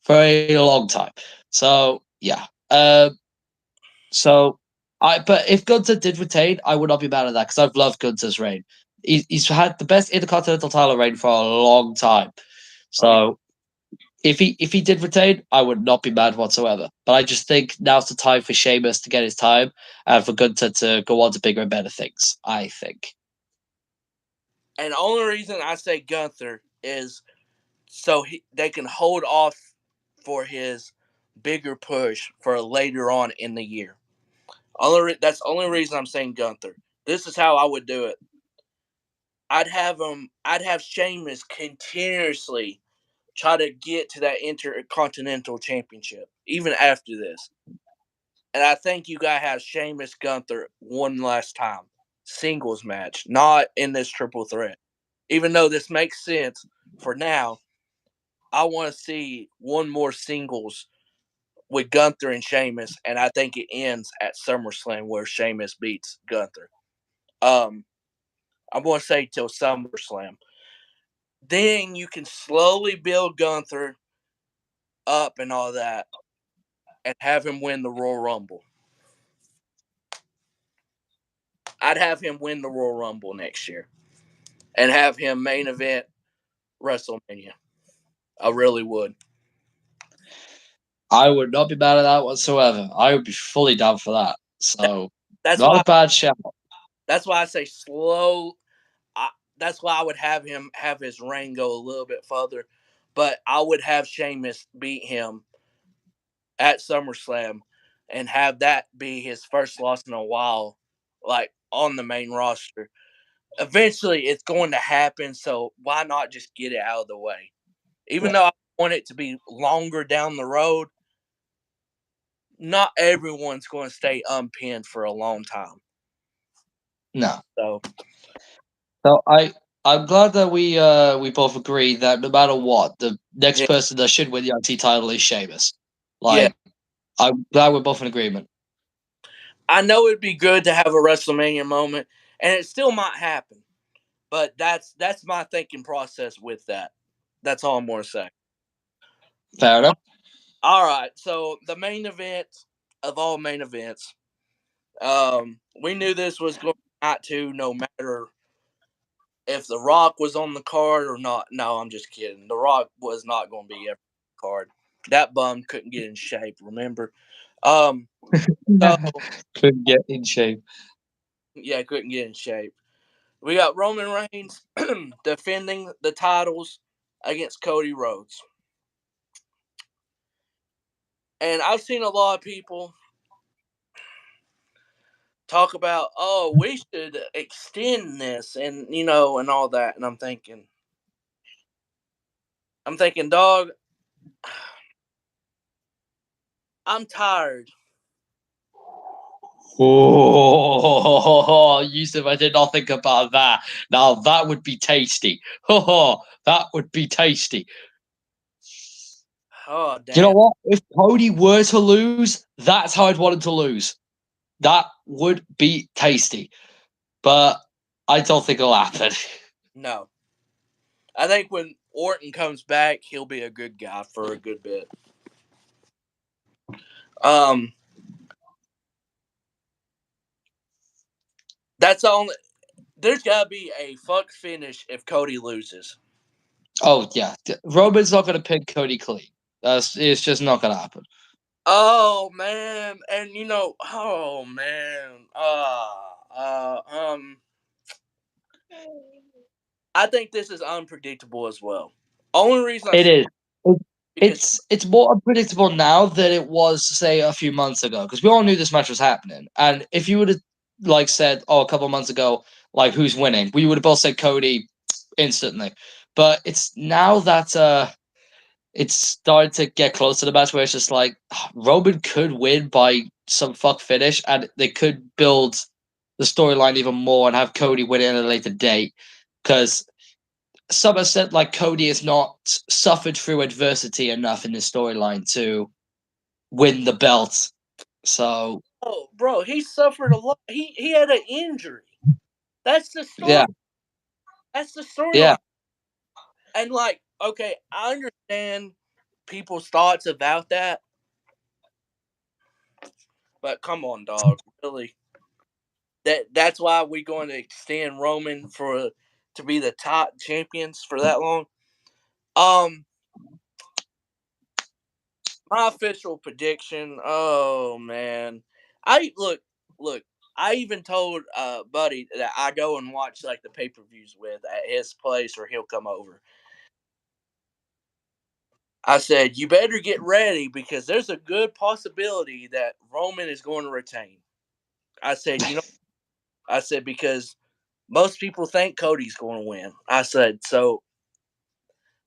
For a long time. So, yeah. But if Gunther did retain, I would not be mad at that because I've loved Gunther's reign. He's had the best Intercontinental title reign for a long time. So if he did retain, I would not be mad whatsoever. But I just think now's the time for Sheamus to get his time and for Gunther to go on to bigger and better things, I think. And the only reason I say Gunther is so they can hold off for his bigger push for later on in the year. That's the only reason I'm saying Gunther. This is how I would do it. I'd have Sheamus continuously try to get to that Intercontinental Championship, even after this. And I think you gotta have Sheamus Gunther one last time. Singles match, not in this triple threat. Even though this makes sense for now, I want to see one more singles with Gunther and Sheamus, and I think it ends at SummerSlam where Sheamus beats Gunther. I'm going to say till SummerSlam. Then you can slowly build Gunther up and all that, and have him win the Royal Rumble. I'd have him win the Royal Rumble next year, and have him main event WrestleMania. I really would. I would not be mad at that whatsoever. I would be fully down for that. So That's not why. a bad shout. That's why I say slow. That's why I would have him have his reign go a little bit further, but I would have Sheamus beat him at SummerSlam and have that be his first loss in a while, like on the main roster. Eventually, it's going to happen, so why not just get it out of the way? Even though I want it to be longer down the road, not everyone's going to stay unpinned for a long time. No. So I'm glad that we both agree that no matter what, the next person that should win the IC title is Sheamus. Like, I'm glad we're both in agreement. I know it'd be good to have a WrestleMania moment, and it still might happen. But that's my thinking process with that. That's all I'm going to say. Fair enough. All right, so the main event of all main events. We knew this was going not to, no matter if The Rock was on the card or not. No, I'm just kidding. The Rock was not going to be every card. That bum couldn't get in shape. Remember? Um, so Couldn't get in shape. yeah, couldn't get in shape. We got Roman Reigns defending the titles against Cody Rhodes. And I've seen a lot of people talk about, oh, we should extend this and and all that. And I'm thinking, dog, I'm tired. Oh, Yusuf, I did not think about that. Now that would be tasty. Oh, that would be tasty. Oh You know damn. what? If Cody were to lose, that's how I'd want him to lose. That would be tasty. But I don't think it'll happen. No. I think when Orton comes back, he'll be a good guy for a good bit. Um that's all. There's gotta be a fuck finish if Cody loses. Oh yeah, Roman's not going to pin Cody clean. It's just not going to happen. Oh man, and oh man, I think this is unpredictable as well. Only reason I It say is. because It's more unpredictable now than it was, say, a few months ago, because we all knew this match was happening. And if you would have like said, "Oh, a couple of months ago, like who's winning," we would have both said Cody instantly. But it's now that it's started to get close to the match where it's just like Roman could win by some fuck finish, and they could build the storyline even more and have Cody win it at a later date. Because some have said like Cody has not suffered through adversity enough in this storyline to win the belt. So oh, bro, he suffered a lot. He had an injury. That's the yeah, story. That's the yeah, storyline. And like, okay, I understand people's thoughts about that, but come on, dog, really? That's why we going to extend Roman for to be the top champions for that long. Um, my official prediction. Oh man, I look. I even told Buddy that I go and watch like the pay per views with at his place, or he'll come over. I said, you better get ready because there's a good possibility that Roman is going to retain. I said, I said, because most people think Cody's going to win. I said, so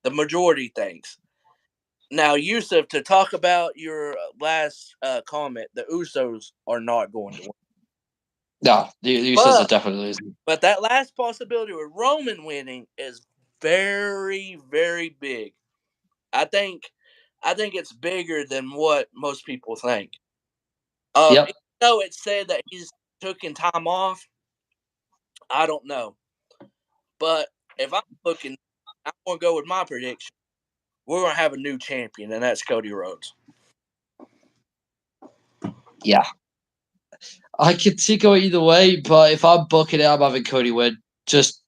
the majority thinks. Now, Yusuf, to talk about your last comment, the Usos are not going to win. no. The Usos are But definitely losing. but that last possibility with Roman winning is very, very big. I think I think it's bigger than what most people think. Yep. Even though it said that he's taking time off, I don't know. But if I'm looking, I'm gonna go with my prediction. We're gonna have a new champion, and that's Cody Rhodes. Yeah. I could see go either way, but if I'm booking it, I'm having Cody win. Just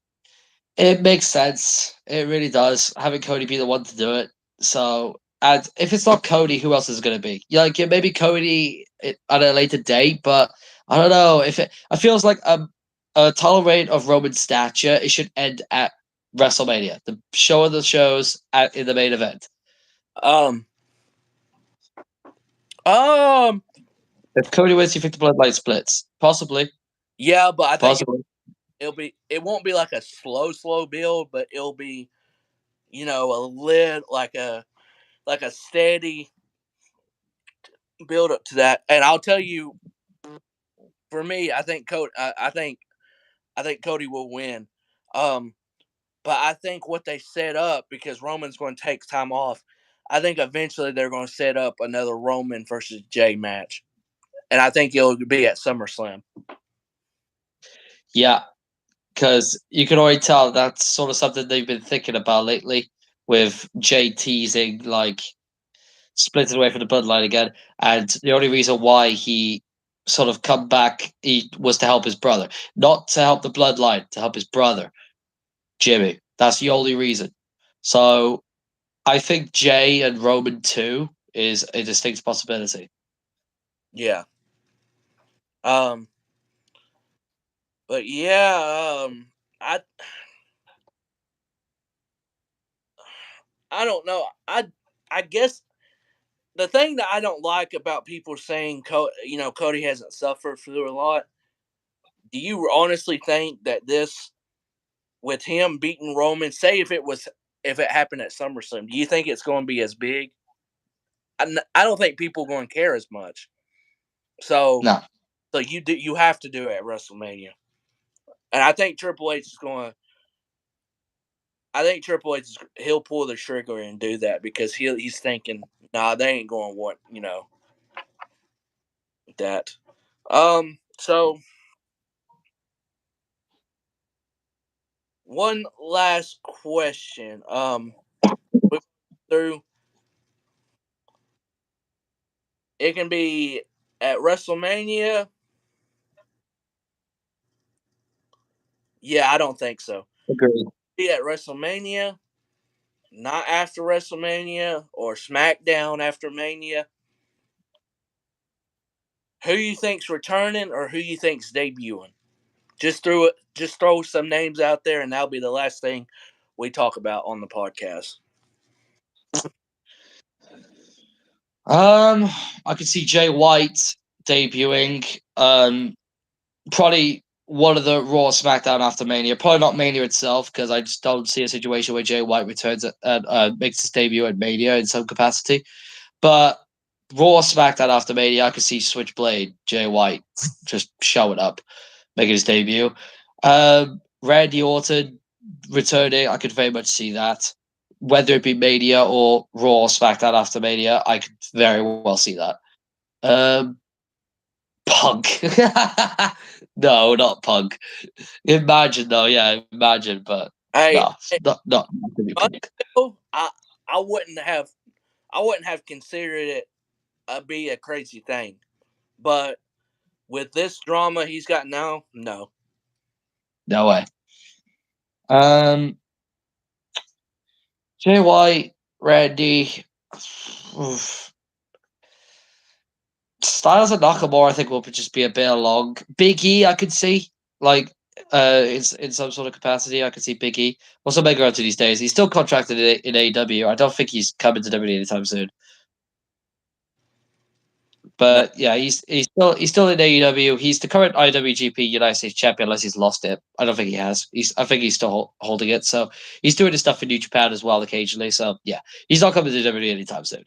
it makes sense. It really does. Having Cody be the one to do it. So, and if it's not Cody, who else is it going to be? Yeah, like yeah, maybe Cody at a later date, but I don't know if it. I feels like a tolerate of Roman stature. It should end at WrestleMania, the show of the shows in the main event. Um, um, If Cody wins, you think the bloodline splits? Possibly, yeah, but I think possibly. it won't be like a slow build, but it'll be a lid like a steady build up to that. And I'll tell you, for me, I think Cody. I think Cody will win. Um, but I think what they set up because Roman's going to take time off. I think eventually they're going to set up another Roman versus Jay match, and I think it'll be at SummerSlam. Yeah, because you can already tell that's sort of something they've been thinking about lately, with Jay teasing like splitting away from the bloodline again, and the only reason why he sort of come back he was to help his brother, not to help the bloodline, to help his brother Jimmy. That's the only reason. So I think Jay and Roman 2 is a distinct possibility. Yeah. Um. But yeah. I don't know. I guess the thing that I don't like about people saying Cody hasn't suffered through a lot. Do you honestly think that this with him beating Roman, say if it happened at SummerSlam, do you think it's going to be as big? I don't think people are going to care as much. So No. you have to do it at WrestleMania, and I think Triple H is going to. I think Triple H he'll pull the trigger and do that because he's thinking, nah, they ain't going to want that. So one last question. Through it can be at WrestleMania. Yeah, I don't think so. Agreed. Be at WrestleMania, not after WrestleMania or SmackDown after Mania. Who you think's returning or who you think's debuting? Just throw some names out there, and that'll be the last thing we talk about on the podcast. I could see Jay White debuting. Probably one of the Raw SmackDown after Mania. Probably not Mania itself, because I just don't see a situation where Jay White returns and makes his debut at Mania in some capacity. But Raw SmackDown after Mania, I could see Switchblade Jay White just showing up, making his debut. Randy Orton returning, I could very much see that. Whether it be Mania or Raw SmackDown after Mania, I could very well see that. Punk. No, not Punk. Imagine though, yeah, imagine, but Hey, no, not gonna be Punk. I wouldn't have considered it be a crazy thing, but with this drama he's got now, no. No way. Um, Jay White, Randy, oof. Styles and Nakamura, I think will just be a bit long. Big E, I could see like in some sort of capacity. I could see Big E. Also, Mega Hunter these days. He's still contracted in AEW. I don't think he's coming to WWE anytime soon. No. But yeah, he's still in AEW. He's the current IWGP United States champion, unless he's lost it. I don't think he has. I think he's still holding it. So he's doing his stuff in New Japan as well occasionally. So yeah, he's not coming to WWE anytime soon.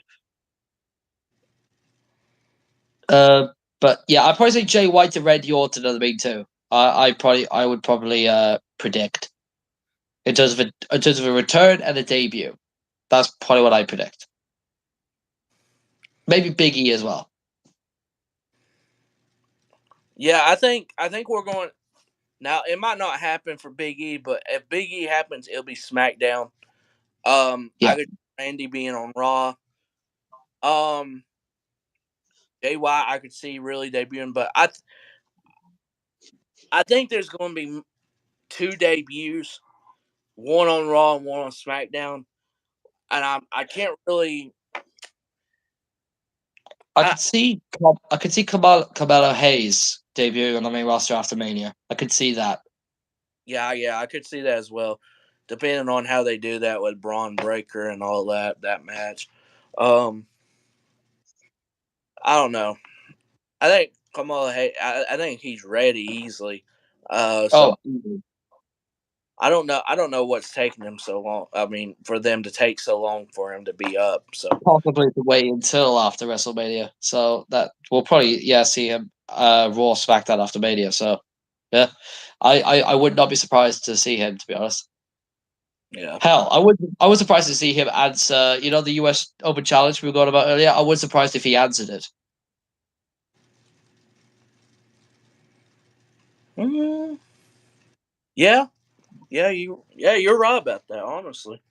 Uh, but yeah, I'd probably say Jay White and Randy Orton are the main two. I would probably predict in terms of a return and a debut. That's probably what I predict. Maybe Big E as well. Yeah, I think we're going now. It might not happen for Big E, but if Big E happens, it'll be SmackDown. Yeah, I could Randy being on Raw. Um, JY I could see really debuting, but I think there's going to be two debuts, one on Raw and one on SmackDown, and I can't really. I I could see Carmelo Hayes debuting on the main roster after Mania. I could see that. yeah, I could see that as well, depending on how they do that with Braun Breaker and all that match. Um, I don't know. I think Kamala I think he's ready easily. So Oh, I don't know what's taking him so long. I mean, for them to take so long for him to be up. So possibly to wait until after WrestleMania. So that we'll probably see him Raw SmackDown after Mania. So yeah, I would not be surprised to see him, to be honest. Yeah. Hell, I was surprised to see him answer. The U.S. Open Challenge we were going about earlier. I was surprised if he answered it. Mm, yeah, you're right about that. Honestly.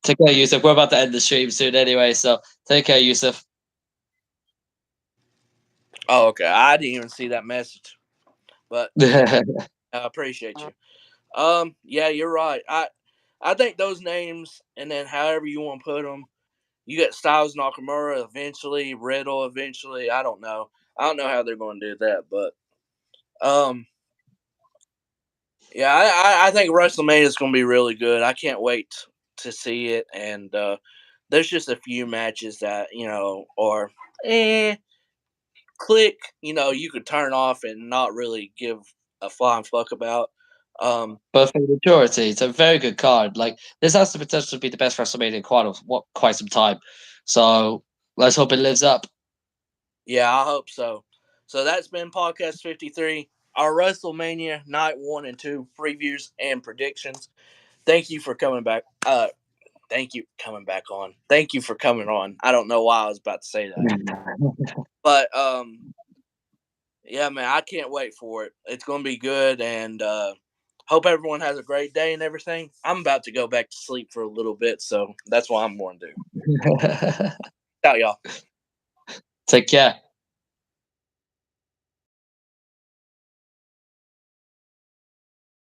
Take care, Yusuf. We're about to end the stream soon anyway, so take care, Yusuf. Oh, okay. I didn't even see that message, but yeah, I appreciate you. Yeah, you're right. I think those names, and then however you want to put them, you get Styles Nakamura eventually, Riddle eventually. I don't know. I don't know how they're going to do that, but um, yeah, I think WrestleMania is going to be really good. I can't wait to see it, and there's just a few matches that are eh, click. You could turn off and not really give a flying fuck about. Um, But for the majority, it's a very good card. Like this has the potential to be the best WrestleMania in quite some time. So let's hope it lives up. Yeah, I hope so. So that's been podcast 53, our WrestleMania night 1 and 2 previews and predictions. Thank you for coming back. Thank you coming back on. Thank you for coming on. I don't know why I was about to say that. But yeah, man, I can't wait for it. It's going to be good, and hope everyone has a great day and everything. I'm about to go back to sleep for a little bit, so that's what I'm going to do. Ciao, y'all. Take care.